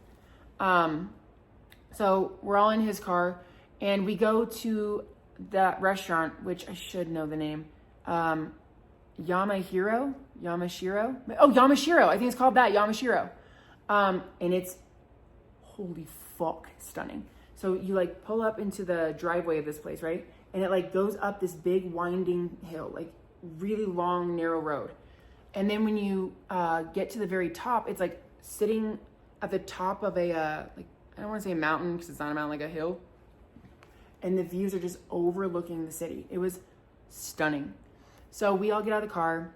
So we're all in his car and we go to that restaurant, which I should know the name. Yamashiro. Oh, Yamashiro. I think it's called that, Yamashiro. And it's holy fuck stunning. So you like pull up into the driveway of this place, right? And it like goes up this big winding hill, like really long, narrow road. And then when you get to the very top, it's like sitting at the top of a, like, I don't want to say a mountain because it's not a mountain, like a hill. And the views are just overlooking the city. It was stunning. So we all get out of the car,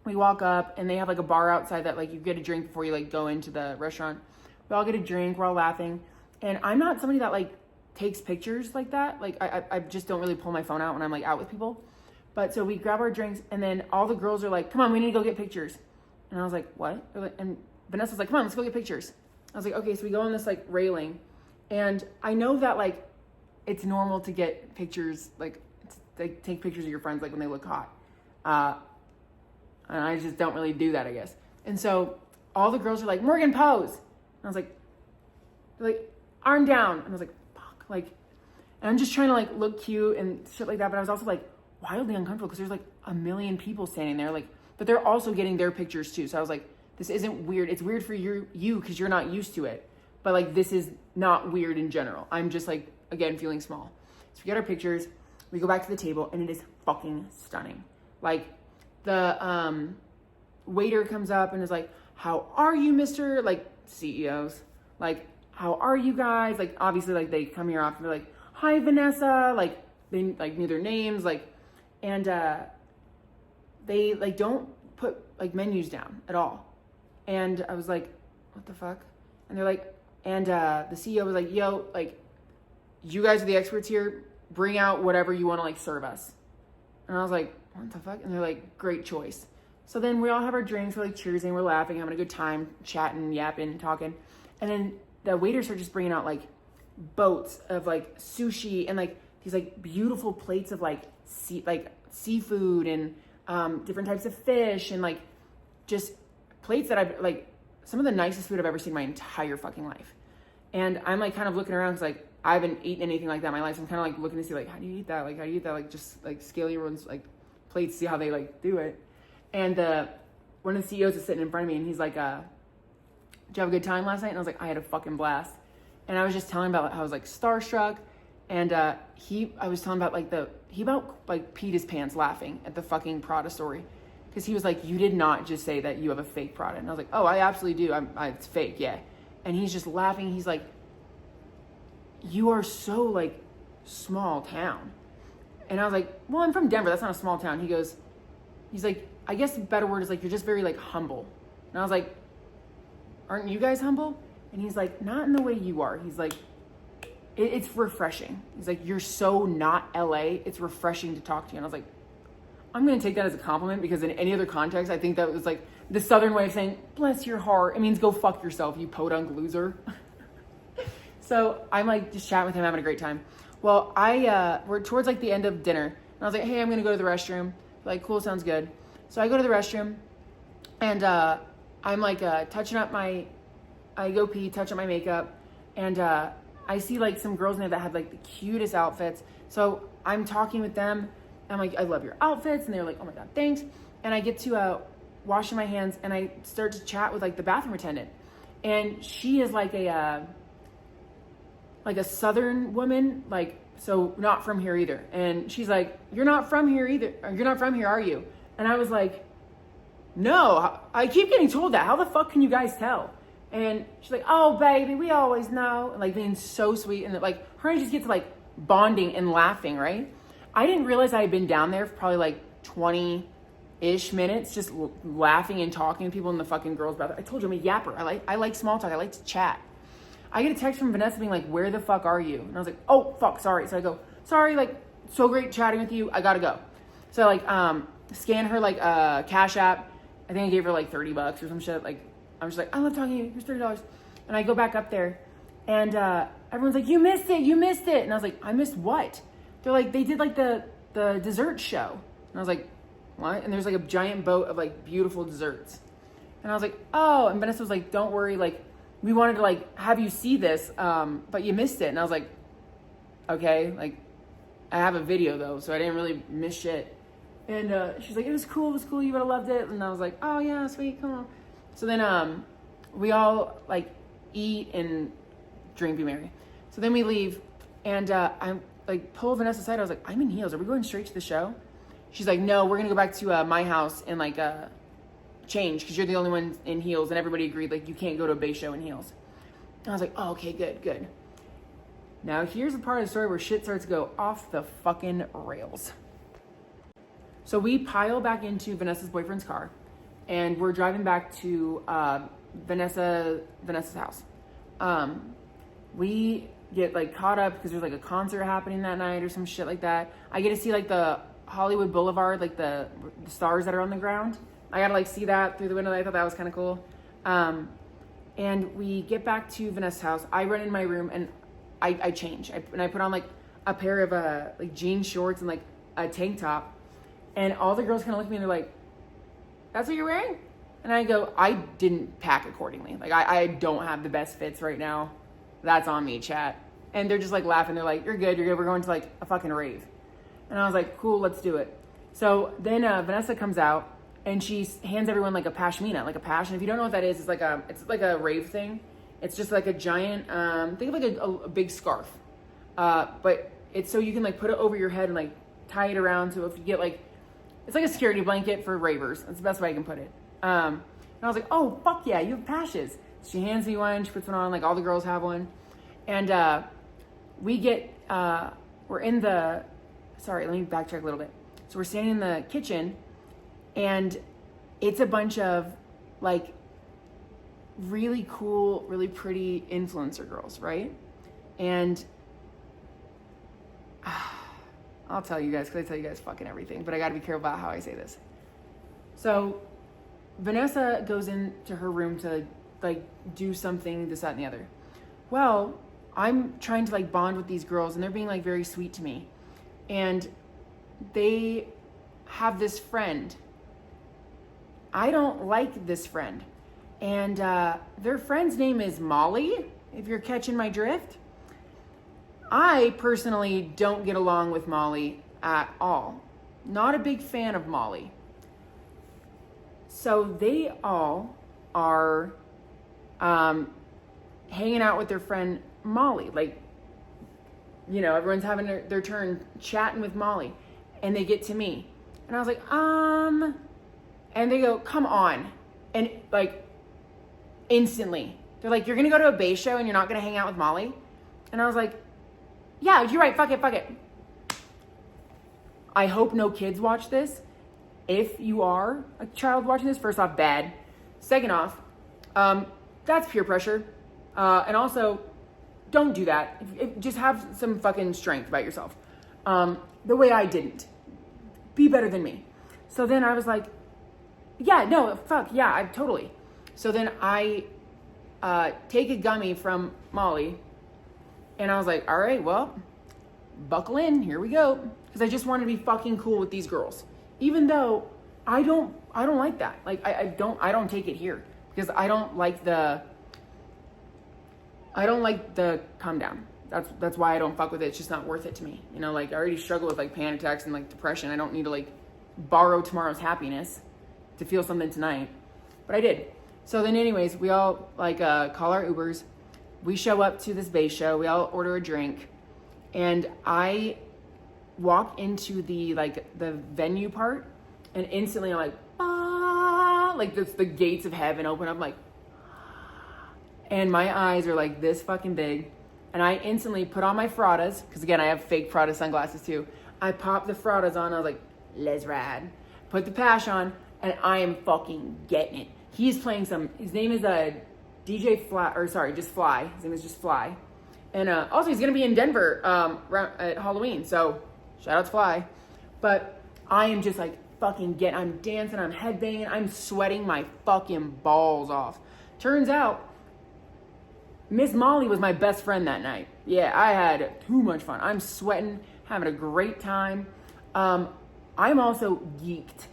we walk up and they have like a bar outside that like you get a drink before you like go into the restaurant. We all get a drink, we're all laughing. And I'm not somebody that like takes pictures like that. Like I just don't really pull my phone out when I'm like out with people. But so we grab our drinks and then all the girls are like, come on, we need to go get pictures. And I was like, what? And Vanessa's like, come on, let's go get pictures. I was like, okay, so we go on this like railing. And I know that like it's normal to get pictures, like take pictures of your friends like when they look hot. And I just don't really do that, I guess. And so all the girls are like, Morgan, pose. And I was like, arm down. And I was like, fuck. Like, and I'm just trying to like look cute and shit like that. But I was also like wildly uncomfortable because there's like a million people standing there. Like, but they're also getting their pictures too. So I was like, this isn't weird. It's weird for you because you're not used to it. But like, this is not weird in general. I'm just like, again, feeling small. So we get our pictures. We go back to the table and it is fucking stunning. Like the waiter comes up and is like, how are you, Mr. Like CEOs? Like, how are you guys? Like, obviously, like they come here often. They're like, hi, Vanessa. Like they like knew their names. Like, and they like don't put like menus down at all. And I was like, what the fuck? And they're like, and the CEO was like, yo, like, you guys are the experts here. Bring out whatever you want to like serve us. And I was like, what the fuck? And they're like, great choice. So then we all have our drinks, we're like cheersing, we're laughing, having a good time, chatting, yapping, talking. And then the waiters are just bringing out like boats of like sushi and like these like beautiful plates of like seafood and different types of fish and like just plates that I've like some of the nicest food I've ever seen in my entire fucking life. And I'm like kind of looking around because like I haven't eaten anything like that in my life. So I'm kind of like looking to see like, how do you eat that? Like, how do you eat that? Like just like scale everyone's like plates, see how they like do it. And one of the CEOs is sitting in front of me and he's like, did you have a good time last night? And I was like, I had a fucking blast. And I was just telling about how I was like starstruck. And I was telling about like he about like peed his pants laughing at the fucking Prada story. Cause he was like, you did not just say that you have a fake Prada. And I was like, oh, I absolutely do. It's fake. Yeah. And he's just laughing. He's like, you are so like small town. And I was like, well, I'm from Denver. That's not a small town. He's like, I guess the better word is like, you're just very like humble. And I was like, aren't you guys humble? And he's like, not in the way you are. He's like, it's refreshing. He's like, you're so not LA. It's refreshing to talk to you. And I was like, I'm going to take that as a compliment because in any other context, I think that was like the Southern way of saying, bless your heart. It means go fuck yourself, you podunk loser. So I'm like just chatting with him, having a great time. Well, we're towards like the end of dinner. And I was like, hey, I'm going to go to the restroom. Like, cool, sounds good. So I go to the restroom and I'm like touching up I go pee, touch up my makeup. And I see like some girls in there that have like the cutest outfits. So I'm talking with them. I'm like, I love your outfits. And they're like, oh my God, thanks. And I get to washing my hands and I start to chat with like the bathroom attendant. And she is like a Southern woman, like, so not from here either. And she's like, you're not from here either. Or, you're not from here, are you? And I was like, no, I keep getting told that. How the fuck can you guys tell? And she's like, oh baby, we always know. And like being so sweet. And like her and I just get to like bonding and laughing, right? I didn't realize I had been down there for probably like 20 ish minutes just laughing and talking to people in the fucking girls' bathroom. I told you I'm a yapper. I like small talk. I like to chat. I get a text from Vanessa being like, where the fuck are you? And I was like, oh, fuck, sorry. So I go, sorry, like, so great chatting with you. I gotta go. So I like, scan her like Cash App. I think I gave her like $30 or some shit. Like, I'm just like, I love talking to you. Here's $30. And I go back up there and everyone's like, you missed it. And I was like, I missed what? They're like, they did like the dessert show. And I was like, what? And there's like a giant boat of like beautiful desserts. And I was like, oh. And Vanessa was like, don't worry, like, we wanted to like have you see this, but you missed it. And I was like, okay, like I have a video though, so I didn't really miss shit. And she's like, it was cool, you would have loved it. And I was like, oh yeah, sweet, come on. So then we all like eat and drink, be merry. So then we leave, and I'm like pull Vanessa aside. I was like, I'm in heels. Are we going straight to the show? She's like, no, we're gonna go back to my house and like change because you're the only one in heels, and everybody agreed like you can't go to a base show in heels. And I was like, oh, okay, good. Now here's the part of the story where shit starts to go off the fucking rails. So we pile back into Vanessa's boyfriend's car, and we're driving back to Vanessa's house. We get like caught up because there's like a concert happening that night or some shit like that. I get to see like the Hollywood Boulevard, like the stars that are on the ground. I gotta like see that through the window. I thought that was kind of cool. And we get back to Vanessa's house. I run in my room and I change. I put on like a pair of like jean shorts and like a tank top. And all the girls kind of look at me and they're like, that's what you're wearing? And I go, I didn't pack accordingly. Like I don't have the best fits right now. That's on me, chat. And they're just like laughing. They're like, you're good. We're going to like a fucking rave. And I was like, cool, let's do it. So then Vanessa comes out and she hands everyone like a pashmina, like a pash. And if you don't know what that is, it's like a rave thing. It's just like a giant, think of like a big scarf. But it's so you can like put it over your head and like tie it around. So if you get like, it's like a security blanket for ravers. That's the best way I can put it. And I was like, oh, fuck yeah, you have pashes. She hands me one, she puts one on, like all the girls have one. And we get, we're in the, sorry, let me backtrack a little bit. So we're standing in the kitchen and it's a bunch of like really cool, really pretty influencer girls, right? And I'll tell you guys, because I tell you guys fucking everything, but I gotta be careful about how I say this. So Vanessa goes into her room to like do something, this, that, and the other. Well, I'm trying to like bond with these girls and they're being like very sweet to me. And they have this friend. I don't like this friend. And their friend's name is Molly, if you're catching my drift. I personally don't get along with Molly at all. Not a big fan of Molly. So they all are hanging out with their friend Molly. Like, you know, everyone's having their turn chatting with Molly. And they get to me. And I was like, and they go, come on. And like, instantly. They're like, you're going to go to a bass show and you're not going to hang out with Molly? And I was like, yeah, you're right. Fuck it. I hope no kids watch this. If you are a child watching this, first off, bad. Second off, that's peer pressure. And also, don't do that. Just have some fucking strength about yourself. The way I didn't. Be better than me. So then I was like, yeah, no, fuck, yeah, I totally. So then I take a gummy from Molly. And I was like, all right, well, buckle in, here we go. Because I just wanted to be fucking cool with these girls. Even though I don't like that. Like I don't take it here. Because I don't like the calm down. That's why I don't fuck with it. It's just not worth it to me. You know, like I already struggle with like panic attacks and like depression. I don't need to like borrow tomorrow's happiness to feel something tonight. But I did. So then anyways, we all like call our Ubers. We show up to this bass show. We all order a drink. And I walk into the venue part and instantly I'm like, ah, like the gates of heaven open up. I'm like, and my eyes are like this fucking big. And I instantly put on my Fradas, because again, I have fake Prada sunglasses too. I popped the Fradas on. I was like, let's ride. put the pash on, and I am fucking getting it. He's playing his name is DJ Fly, or sorry, just Fly. His name is just Fly. And also he's going to be in Denver at Halloween, so shout out to Fly. But I am just like fucking I'm dancing, I'm headbanging, I'm sweating my fucking balls off. Turns out, Miss Molly was my best friend that night. Yeah, I had too much fun. I'm sweating, having a great time. I'm also geeked.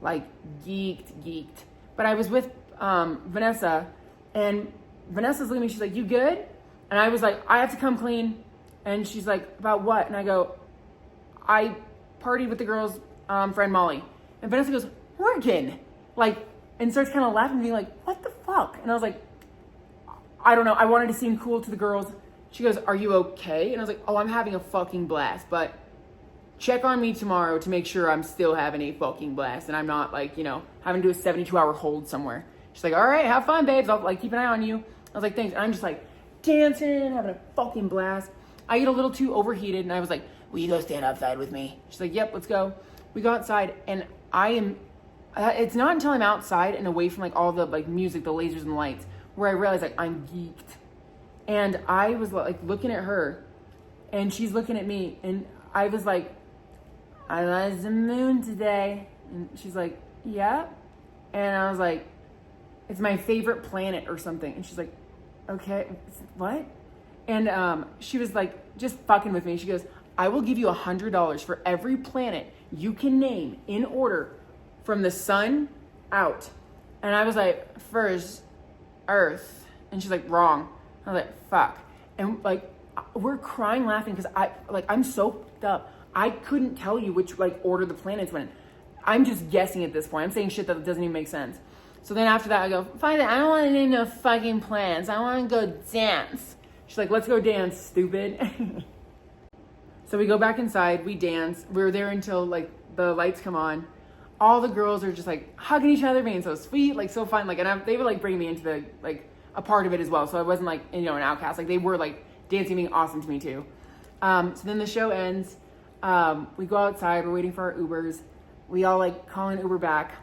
Like, geeked. But I was with Vanessa, and Vanessa's looking at me, she's like, you good? And I was like, I have to come clean. And she's like, about what? And I go, I partied with the girl's friend Molly. And Vanessa goes, working. Like, and starts kind of laughing at me like, what the fuck? And I was like, I don't know. I wanted to seem cool to the girls. She goes, are you okay? And I was like, oh, I'm having a fucking blast. But check on me tomorrow to make sure I'm still having a fucking blast. And I'm not like, having to do a 72-hour hold somewhere. She's like, all right, have fun, babes. I'll like keep an eye on you. I was like, thanks. And I'm just like dancing, having a fucking blast. I get a little too overheated. And I was like, will you go stand outside with me? She's like, yep, let's go. We go outside, and it's not until I'm outside and away from like all the like music, the lasers and the lights, where I realize like I'm geeked. And I was like looking at her, and she's looking at me, and I was like, I like the moon today. And she's like, yeah. And I was like, it's my favorite planet or something. And she's like, okay, what? And she was like just fucking with me. She goes, I will give you $100 for every planet you can name in order from the sun out. And I was like, first, Earth. And she's like, wrong. I was like, fuck. And like, we're crying laughing because I'm so fucked up. I couldn't tell you which like order the planets went in. I'm just guessing at this point. I'm saying shit that doesn't even make sense. So then after that, I go, fine, I don't want to name no fucking planets. I want to go dance. She's like, let's go dance, stupid. So we go back inside, we dance. We were there until like the lights come on. All the girls are just like hugging each other, being so sweet, like so fun. Like, and they would like bring me into the like a part of it as well. So I wasn't like an outcast. Like they were like dancing, being awesome to me too. So then the show ends. We go outside. We're waiting for our Ubers. We all like call an Uber back,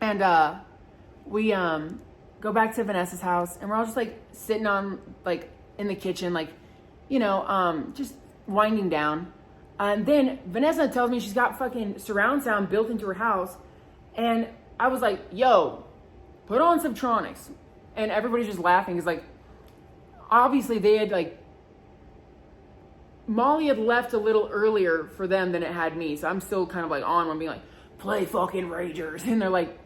and we go back to Vanessa's house, and we're all just like sitting on like in the kitchen, like just winding down. And then Vanessa tells me she's got fucking surround sound built into her house. And I was like, yo, put on Subtronics. And everybody's just laughing. It's like, obviously they had like, Molly had left a little earlier for them than it had me. So I'm still kind of like on one being like, play fucking Ragers. And they're like,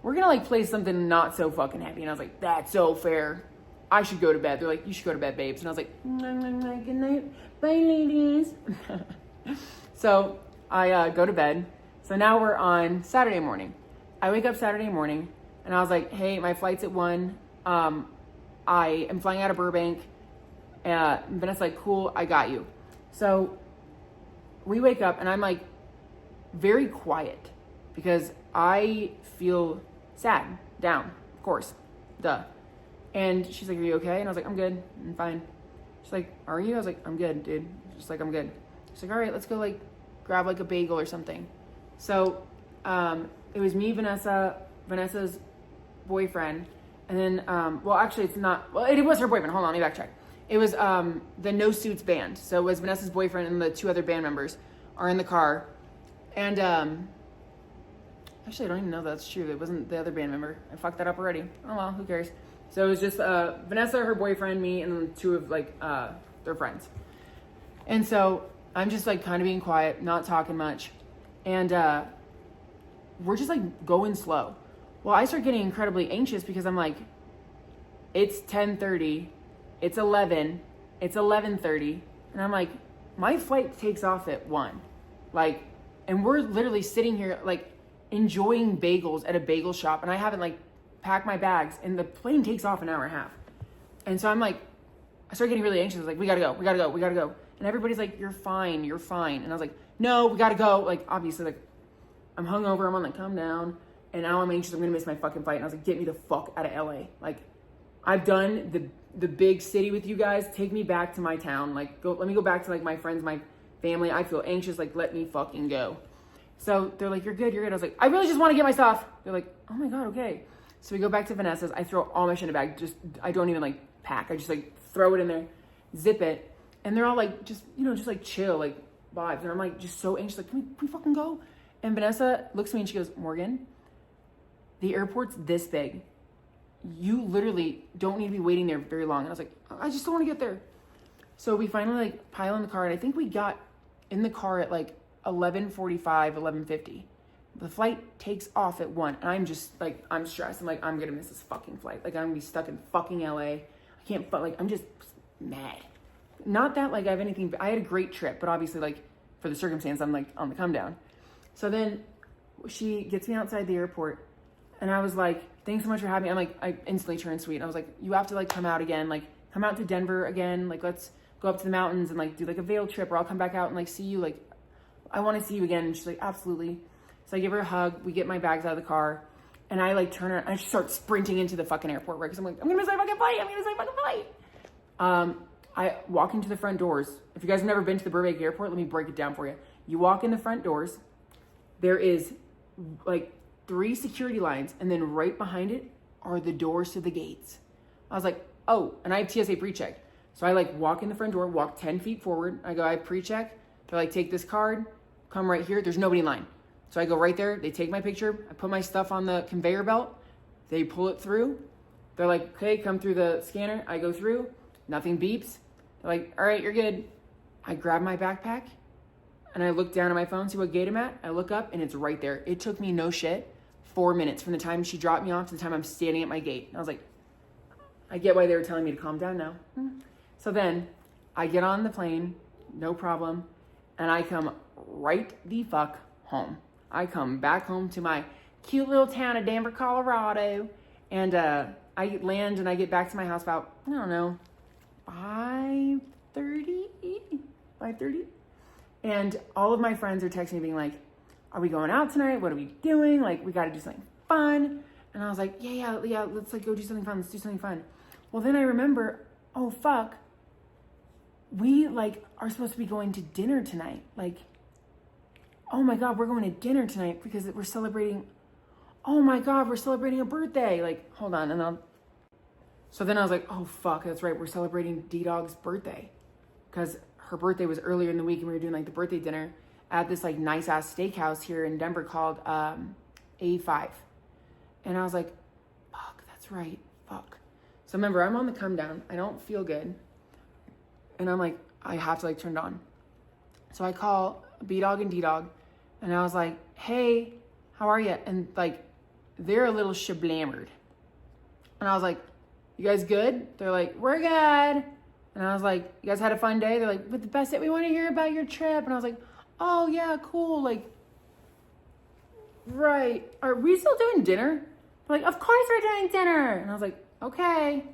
we're going to like play something not so fucking happy. And I was like, that's so fair. I should go to bed. They're like, you should go to bed, babes. And I was like, good night. Bye, ladies. So I go to bed. So now we're on Saturday morning. I wake up Saturday morning, and I was like, hey, my flight's at 1. I am flying out of Burbank. Vanessa's like, cool, I got you. So we wake up, and I'm like very quiet because I feel sad, down, of course, duh. And she's like, are you okay? And I was like, I'm good, I'm fine. She's like, are you? I was like, I'm good, dude. She's like, I'm good. She's like, all right, let's go like grab like a bagel or something. So it was me, Vanessa's boyfriend, and then, well, actually it's not, well, it was her boyfriend. Hold on, let me backtrack. It was the No Suits band. So it was Vanessa's boyfriend and the 2 other band members are in the car. And actually, I don't even know that's true. It wasn't the other band member. I fucked that up already. Oh well, who cares? So it was just Vanessa, her boyfriend, me, and then 2 of like their friends. And so I'm just like kind of being quiet, not talking much. And we're just like going slow. Well, I start getting incredibly anxious because I'm like, it's 10:30, it's 11, it's 11:30. And I'm like, my flight takes off at 1. Like, and we're literally sitting here like enjoying bagels at a bagel shop. And I haven't like packed my bags, and the plane takes off an hour and a half. And so I'm like, I start getting really anxious. Like, we gotta go. And everybody's like, you're fine. And I was like, no, we gotta go. Like, obviously, like, I'm hungover. I'm on like, calm down. And now I'm anxious. I'm gonna miss my fucking flight. And I was like, get me the fuck out of LA. Like, I've done the big city with you guys. Take me back to my town. Like, let me go back to like my friends, my family. I feel anxious. Like, let me fucking go. So they're like, you're good. I was like, I really just want to get my stuff. They're like, oh my God, okay. So we go back to Vanessa's. I throw all my shit in a bag. I don't even like pack. I just like throw it in there, zip it. And they're all like, just like chill, like vibes. And I'm like, just so anxious. Like, can we fucking go? And Vanessa looks at me and she goes, Morgan, the airport's this big. You literally don't need to be waiting there very long. And I was like, I just don't want to get there. So we finally like pile in the car. And I think we got in the car at like 11:45, 11:50. The flight takes off at 1. And I'm just like, I'm stressed. I'm like, I'm going to miss this fucking flight. Like, I'm going to be stuck in fucking LA. I can't, but like, I'm just mad. Not that like I have anything, I had a great trip, but obviously like for the circumstance, I'm like on the come down. So then she gets me outside the airport and I was like, thanks so much for having me. I'm like, I instantly turned sweet. And I was like, you have to like come out again, like come out to Denver again. Like, let's go up to the mountains and like do like a Vail trip, or I'll come back out and like see you. Like, I want to see you again. And she's like, absolutely. So I give her a hug. We get my bags out of the car and I like turn her and I just start sprinting into the fucking airport, right? Cause I'm like, I'm going to miss my fucking flight. I walk into the front doors. If you guys have never been to the Burbank airport, let me break it down for you. You walk in the front doors. There is like 3 security lines. And then right behind it are the doors to the gates. I was like, oh, and I have TSA pre-check. So I like walk in the front door, walk 10 feet forward. I go, I have pre-check. They're like, take this card, come right here. There's nobody in line. So I go right there. They take my picture. I put my stuff on the conveyor belt. They pull it through. They're like, okay, come through the scanner. I go through. Nothing beeps. They're like, all right, you're good. I grab my backpack and I look down at my phone, see what gate I'm at. I look up and it's right there. It took me no shit 4 minutes from the time she dropped me off to the time I'm standing at my gate. And I was like, I get why they were telling me to calm down now. So then I get on the plane, no problem. And I come right the fuck home. I come back home to my cute little town of Denver, Colorado. And I land and I get back to my house about, I don't know, 5:30. And all of my friends are texting me being like, are we going out tonight? What are we doing? Like, we got to do something fun. And I was like, yeah, let's like go do something fun. Let's do something fun. Well, then I remember, oh fuck, we like are supposed to be going to dinner tonight. Like, oh my God, we're going to dinner tonight because we're celebrating. Oh my God, we're celebrating a birthday. Like, hold on. And so then I was like, oh fuck, that's right. We're celebrating D-Dog's birthday because her birthday was earlier in the week and we were doing like the birthday dinner at this like nice ass steakhouse here in Denver called A5. And I was like, fuck, that's right. Fuck. So remember, I'm on the come down. I don't feel good. And I'm like, I have to like turn it on. So I call B-Dog and D-Dog and I was like, hey, how are you? And like, they're a little shablammered. And I was like, you guys good? They're like, we're good. And I was like, you guys had a fun day? They're like, but the best that we want to hear about your trip. And I was like, oh yeah, cool. Like, right. Are we still doing dinner? They're like, of course we're doing dinner. And I was like, okay.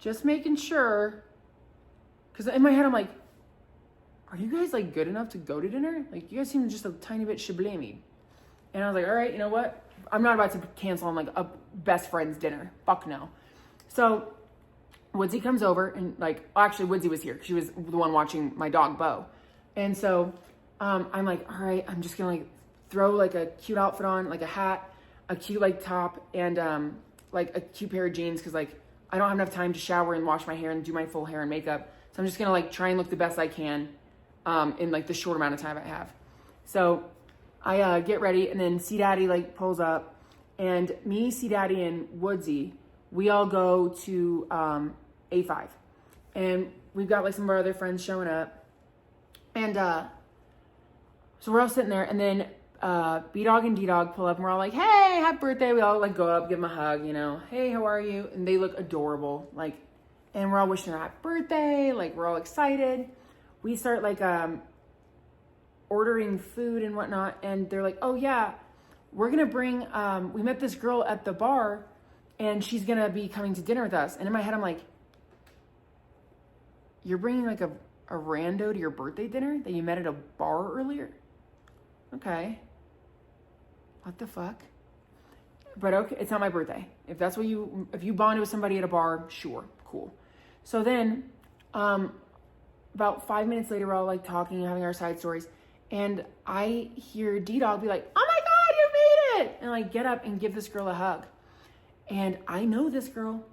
Just making sure. Because in my head, I'm like, are you guys like good enough to go to dinner? Like, you guys seem just a tiny bit shablammy. And I was like, all right, you know what? I'm not about to cancel on like a best friend's dinner. Fuck no. So Woodsy comes over and like, actually Woodsy was here. She was the one watching my dog Bo. And so I'm like, all right, I'm just gonna like throw like a cute outfit on, like a hat, a cute like top, and like a cute pair of jeans. Cause like, I don't have enough time to shower and wash my hair and do my full hair and makeup. So I'm just gonna like try and look the best I can in like the short amount of time I have. So I get ready and then C Daddy like pulls up and me, C Daddy and Woodsy, we all go to A5 and we've got like some of our other friends showing up. And so we're all sitting there and then B-Dog and D-Dog pull up and we're all like, hey, happy birthday. We all like go up, give them a hug, you know, hey, how are you? And they look adorable. Like, and we're all wishing her happy birthday. Like, we're all excited. We start like ordering food and whatnot. And they're like, oh yeah, we're going to bring, we met this girl at the bar and she's going to be coming to dinner with us. And in my head, I'm like, you're bringing like a rando to your birthday dinner that you met at a bar earlier? Okay. What the fuck? But okay, it's not my birthday. If that's what if you bonded with somebody at a bar, sure, cool. So then, about 5 minutes later, we're all like talking, having our side stories. And I hear D-Dog be like, oh my God, you made it. And like get up and give this girl a hug. And I know this girl.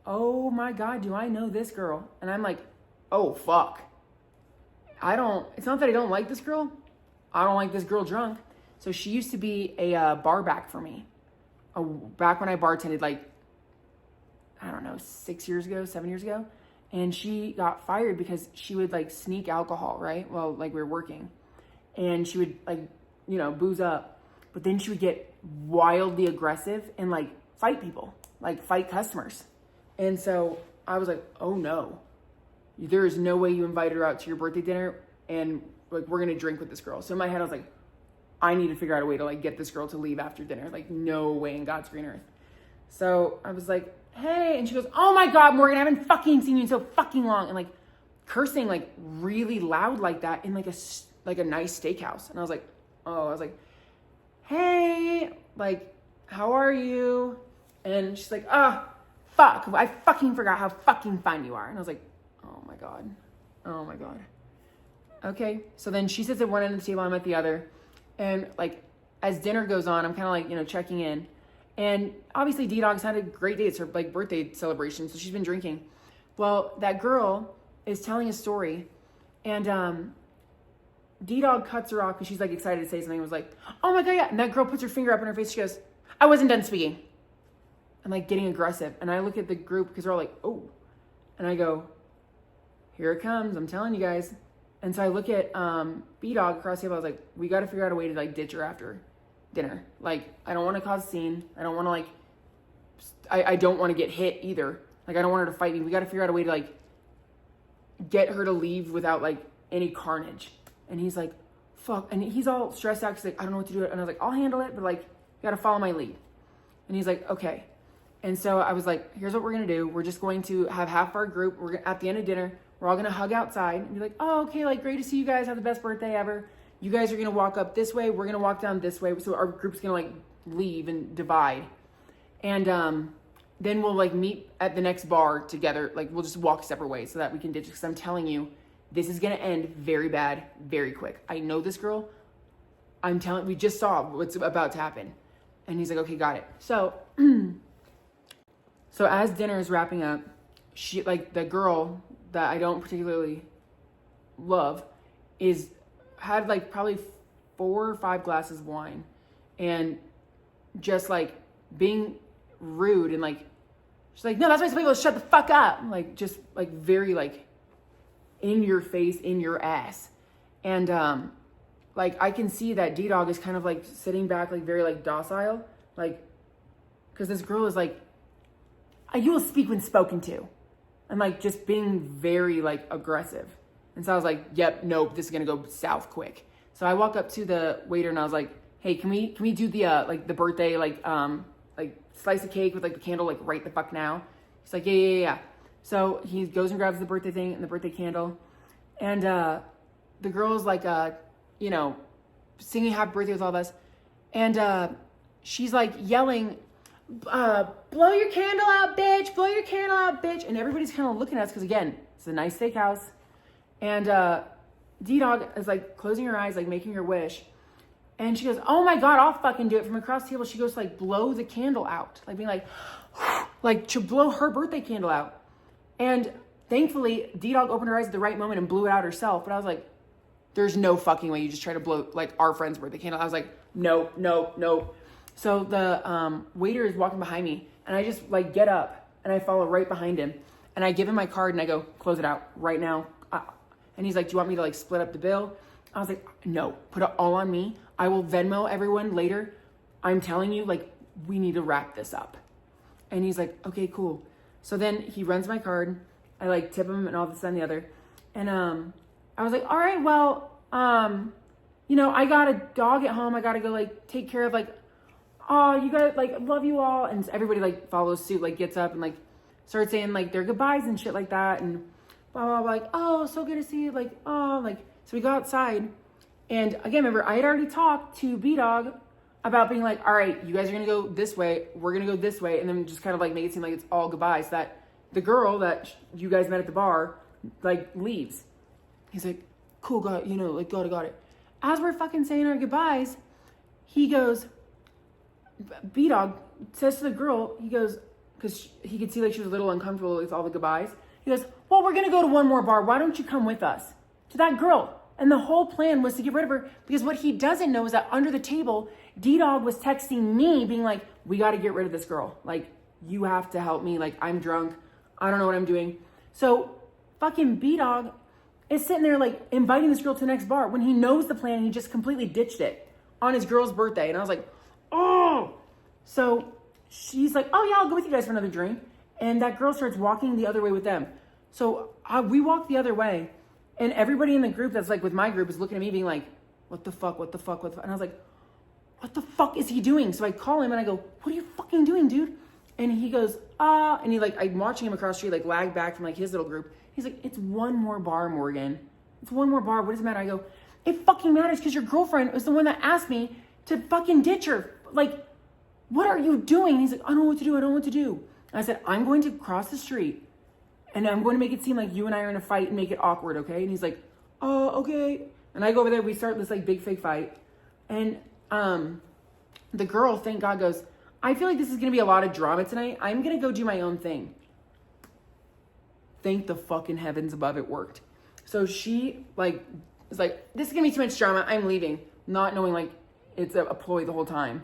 Oh my God, do I know this girl? And I'm like, oh fuck. It's not that I don't like this girl. I don't like this girl drunk. So she used to be a bar back for me. Back when I bartended, like, I don't know, 7 years ago. And she got fired because she would like sneak alcohol, right? Well, like we were working. And she would like, booze up. But then she would get wildly aggressive and like fight people, like fight customers. And so I was like, oh no, there is no way you invited her out to your birthday dinner and like, we're going to drink with this girl. So in my head, I was like, I need to figure out a way to like get this girl to leave after dinner. Like no way in God's green earth. So I was like, hey, and she goes, oh my God, Morgan, I haven't fucking seen you in so fucking long. And like cursing like really loud like that in like a nice steakhouse. And I was like, hey, like, how are you? And she's like, fuck, I fucking forgot how fucking fine you are. And I was like, oh my God. Okay. So then she sits at one end of the table, I'm at the other. And like, as dinner goes on, I'm kind of like, checking in. And obviously D-Dog's had a great day. It's her like birthday celebration. So she's been drinking. Well, that girl is telling a story and, D-Dog cuts her off because she's like excited to say something and was like, oh my God, yeah. And that girl puts her finger up in her face. She goes, I wasn't done speaking. And like getting aggressive. And I look at the group because they're all like, oh. And I go, here it comes. I'm telling you guys. And so I look at B-Dog across the table. I was like, we got to figure out a way to like ditch her after dinner. Like, I don't want to cause a scene. I don't want to like, I don't want to get hit either. Like, I don't want her to fight me. We got to figure out a way to like get her to leave without like any carnage. And he's like, fuck. And he's all stressed out. He's like, I don't know what to do. And I was like, I'll handle it. But like, you got to follow my lead. And he's like, okay. And so I was like, here's what we're going to do. We're just going to have half our group. We're at the end of dinner. We're all going to hug outside and be like, oh, okay. Like, great to see you guys. Have the best birthday ever. You guys are going to walk up this way. We're going to walk down this way. So our group's going to like leave and divide. And then we'll like meet at the next bar together. Like we'll just walk separate ways so that we can ditch. Because I'm telling you, this is going to end very bad, very quick. I know this girl. We just saw what's about to happen. And he's like, okay, got it. So, so as dinner is wrapping up, she, like the girl that I don't particularly love had like probably 4 or 5 glasses of wine and just like being rude and like, she's like, no, that's why some people shut the fuck up. Like, just like very like, in your face, in your ass. And like I can see that D-Dog is kind of like sitting back, like very like docile, like, because this girl is like, you will speak when spoken to, and like just being very like aggressive. And so I was like, yep, nope, this is gonna go south quick. So I walk up to the waiter and I was like, hey, can we do the like the birthday like slice of cake with like the candle like right the fuck now? He's like, yeah. So he goes and grabs the birthday thing and the birthday candle. And the girl's like, singing happy birthday with all of us. And she's like yelling, blow your candle out, bitch. Blow your candle out, bitch. And everybody's kind of looking at us because, again, it's a nice steakhouse. And D-Dog is like closing her eyes, like making her wish. And she goes, oh my God, I'll fucking do it. From across the table, she goes to like blow the candle out. Like being like to blow her birthday candle out. And thankfully, D-Dog opened her eyes at the right moment and blew it out herself. But I was like, there's no fucking way you just try to blow like our friend's birthday candle. I was like, no. So the waiter is walking behind me and I just like get up and I follow right behind him. And I give him my card and I go, close it out right now. And he's like, do you want me to like split up the bill? I was like, no, put it all on me. I will Venmo everyone later. I'm telling you, like, we need to wrap this up. And he's like, okay, cool. So then he runs my card. I like tip him and all this and the other. And I was like, all right, well, I got a dog at home. I got to go like take care of like, oh, you got to like, love you all. And everybody like follows suit, like gets up and like starts saying like their goodbyes and shit like that. And blah, blah, blah, like, oh, so good to see you. Like, oh, like, so we go outside. And again, remember, I had already talked to B-Dog about being like, all right, you guys are going to go this way. We're going to go this way. And then just kind of like make it seem like it's all goodbyes. So that the girl that you guys met at the bar, like leaves. He's like, cool, got it. Got it. as we're fucking saying our goodbyes, he goes, B-Dog says to the girl, he goes, because he could see like she was a little uncomfortable with all the goodbyes. He goes, well, we're going to go to one more bar. Why don't you come with us? To that girl. And the whole plan was to get rid of her, because what he doesn't know is that under the table, D-Dog was texting me being like, we got to get rid of this girl. Like, you have to help me. Like, I'm drunk. I don't know what I'm doing. So fucking B-Dog is sitting there like inviting this girl to the next bar when he knows the plan. He just completely ditched it on his girl's birthday. And I was like, oh. So she's like, oh yeah, I'll go with you guys for another drink. And that girl starts walking the other way with them. So we walk the other way. And everybody in the group that's like with my group is looking at me being like, what the fuck, what the fuck, what the fuck? And I was like, what the fuck is he doing? So I call him and I go, what are you fucking doing, dude? And he goes, and he like, I'm watching him across the street, like lag back from like his little group. He's like, it's one more bar, Morgan. It's one more bar. What does it matter? I go, it fucking matters because your girlfriend was the one that asked me to fucking ditch her. Like, what are you doing? And he's like, I don't know what to do. I don't know what to do. And I said, I'm going to cross the street and I'm going to make it seem like you and I are in a fight and make it awkward, okay? And he's like, oh, okay. And I go over there. We start this like big fake fight. And the girl, thank God, goes, I feel like this is going to be a lot of drama tonight. I'm going to go do my own thing. Thank the fucking heavens above it worked. So she like is like, this is going to be too much drama. I'm leaving. Not knowing like it's a ploy the whole time.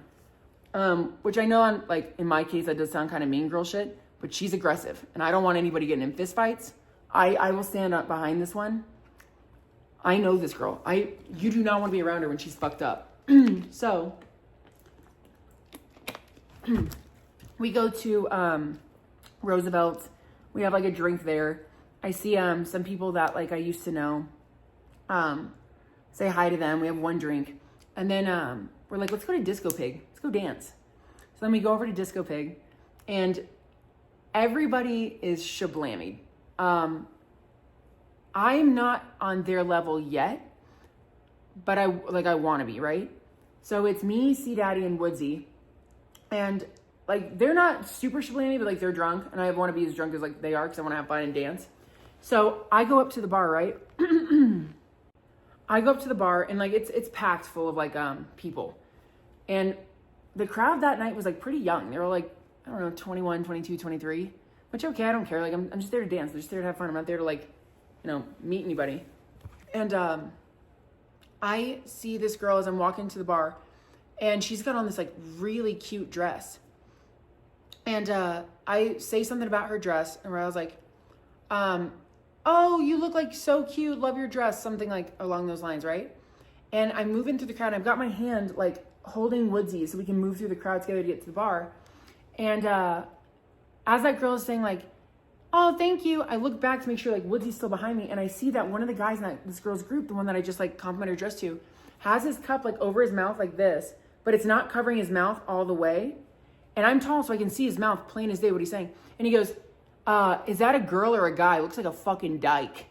Which I know on like in my case that does sound kind of mean girl shit, but she's aggressive and I don't want anybody getting in fist fights. I will stand up behind this one. I know this girl. You do not want to be around her when she's fucked up. So we go to Roosevelt. We have like a drink there. I see some people that like I used to know. Say hi to them. We have one drink. And then we're like, let's go to Disco Pig. Let's go dance. So then we go over to Disco Pig and everybody is shablammied. I'm not on their level yet, but I want to be, right? So it's me, C Daddy, and Woodsy. And like, they're not super shablammy, but like they're drunk. And I want to be as drunk as like they are because I want to have fun and dance. So I go up to the bar, right? I go up to the bar and like, it's packed full of like, people. And the crowd that night was like pretty young. They were like, I don't know, 21, 22, 23, which okay. I don't care. Like I'm just there to dance. I'm just there to have fun. I'm not there to like, meet anybody. And, I see this girl as I'm walking to the bar and she's got on this like really cute dress. And, I say something about her dress and where I was like, oh, you look like so cute. Love your dress. Something like along those lines. Right. And I'm moving through the crowd. I've got my hand like holding Woodsy so we can move through the crowd together to get to the bar. And, as that girl is saying like, oh, thank you, I look back to make sure like Woodsy's still behind me. And I see that one of the guys in this girl's group, the one that I just like complimented her dress to, has his cup like over his mouth like this, but it's not covering his mouth all the way. And I'm tall, so I can see his mouth plain as day what he's saying. And he goes, is that a girl or a guy? Looks like a fucking dyke.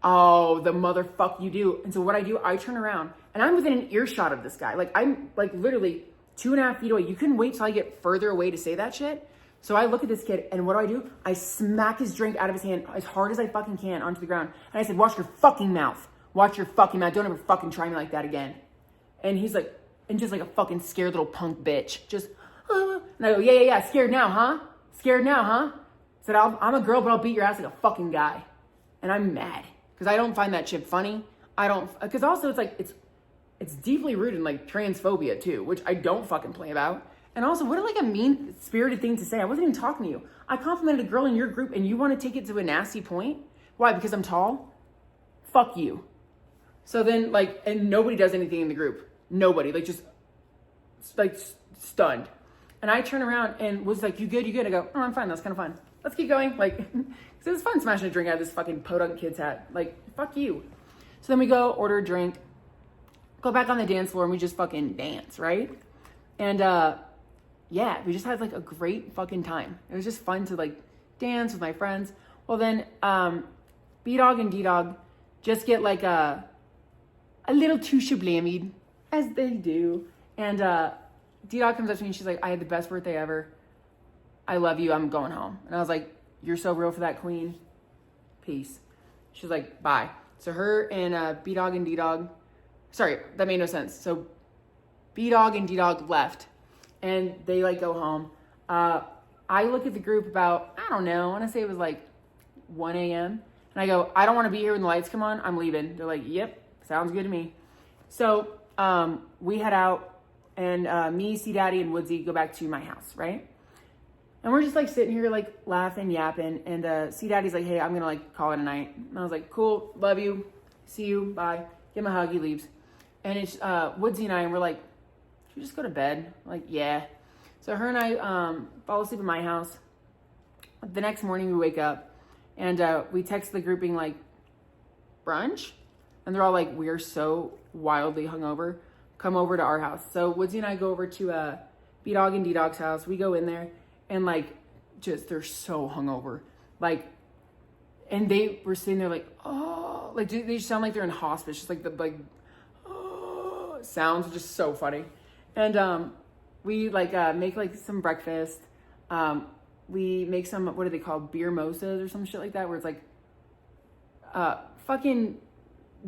Oh, the motherfuck you do. And so what I do, I turn around and I'm within an earshot of this guy. Like I'm like literally 2.5 feet away. You couldn't wait till I get further away to say that shit. So I look at this kid and what do? I smack his drink out of his hand as hard as I fucking can onto the ground. And I said, watch your fucking mouth. Watch your fucking mouth. Don't ever fucking try me like that again. And he's like, and just like a fucking scared little punk bitch. Just, and I go, yeah. Scared now, huh? Scared now, huh? I said, I'm a girl, but I'll beat your ass like a fucking guy. And I'm mad because I don't find that shit funny. Because also it's like, it's deeply rooted in like transphobia too, which I don't fucking play about. And also, what like a mean-spirited thing to say. I wasn't even talking to you. I complimented a girl in your group and you want to take it to a nasty point? Why? Because I'm tall? Fuck you. So then like, and nobody does anything in the group. Nobody, like just like stunned. And I turn around and was like, you good? I go, oh, I'm fine. That's kind of fun. Let's keep going. Like, cause it was fun smashing a drink out of this fucking podunk kid's hat. Like, fuck you. So then we go order a drink, go back on the dance floor and we just fucking dance, right? And, yeah, we just had like a great fucking time. It was just fun to like dance with my friends. Well then, B-Dog and D-Dog just get like a little too shablammied, as they do. And D-Dog comes up to me and she's like, I had the best birthday ever. I love you. I'm going home. And I was like, you're so real for that, queen. Peace. She's like, bye. So her and B-Dog and D-Dog sorry, that made no sense. So B-Dog and D-Dog left and they like go home. I look at the group about, I don't know, I want to say it was like 1 a.m. And I go, I don't want to be here when the lights come on. I'm leaving. They're like, yep, sounds good to me. So we head out and me, C Daddy, and Woodsy go back to my house, right? And we're just like sitting here like laughing, yapping. And C Daddy's like, hey, I'm going to like call it a night. And I was like, cool, love you. See you, bye. Give him a hug, he leaves. And it's Woodsy and I, and we're like, should we just go to bed? Like, yeah. So her and I fall asleep in my house. The next morning we wake up and we text the group being like, brunch? And they're all like, we're so wildly hungover. Come over to our house. So Woodsy and I go over to B-Dog and D-Dog's house. We go in there and like, just, they're so hungover. Like, and they were sitting there like, oh, like they just sound like they're in hospice. Just like the, like, oh, sounds just so funny. And we like make like some breakfast. We make some, what are they called? Beer mosas or some shit like that, where it's like, fucking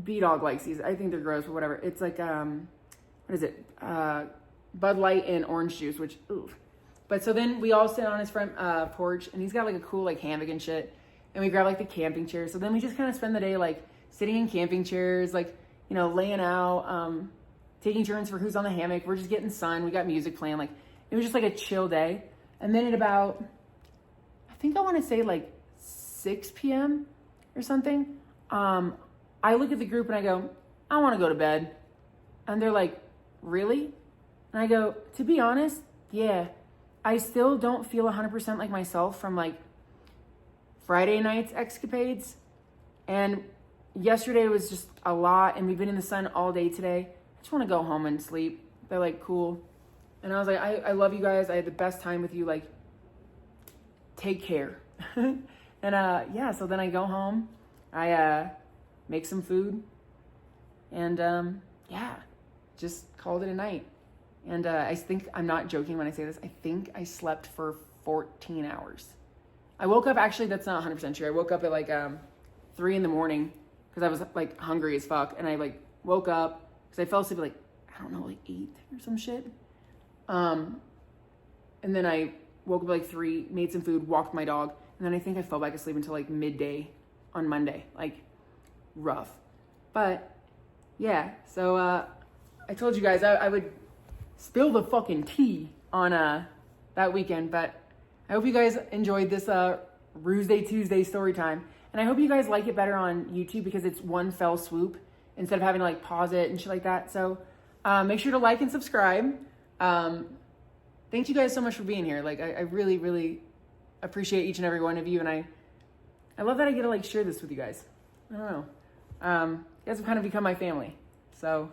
B-Dog likes these. I think they're gross or whatever. It's like, what is it? Bud Light and orange juice, which, ooh. But so then we all sit on his front porch and he's got like a cool like hammock and shit. And we grab like the camping chairs. So then we just kind of spend the day like sitting in camping chairs, like, you know, laying out, taking turns for who's on the hammock. We're just getting sun. We got music playing. Like, it was just like a chill day. And then at about, I think I want to say like 6 p.m. or something, I look at the group and I go, I want to go to bed. And they're like, really? And I go, to be honest, yeah. I still don't feel 100% like myself from like Friday night's escapades. And yesterday was just a lot. And we've been in the sun all day today. I just want to go home and sleep. They're like, cool. And I was like, I love you guys. I had the best time with you. Like, take care. And yeah, so then I go home. I make some food. And yeah, just called it a night. And I think, I'm not joking when I say this, I think I slept for 14 hours. I woke up, actually, that's not 100% true. I woke up at like 3 in the morning because I was like hungry as fuck. And I like woke up because I fell asleep at like, I don't know, like 8 or some shit. And then I woke up at like 3, made some food, walked my dog. And then I think I fell back asleep until like midday on Monday. Like, rough. But yeah, so I told you guys I would spill the fucking tea on that weekend. But I hope you guys enjoyed this Roosday Tuesday story time. And I hope you guys like it better on YouTube because it's one fell swoop instead of having to like pause it and shit like that. So make sure to like and subscribe. Thank you guys so much for being here. Like, I really, really appreciate each and every one of you. And I love that I get to like share this with you guys. I don't know. You guys have kind of become my family. So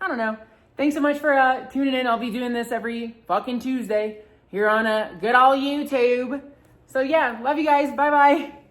I don't know. Thanks so much for tuning in. I'll be doing this every fucking Tuesday here on good old YouTube. So yeah, love you guys. Bye-bye.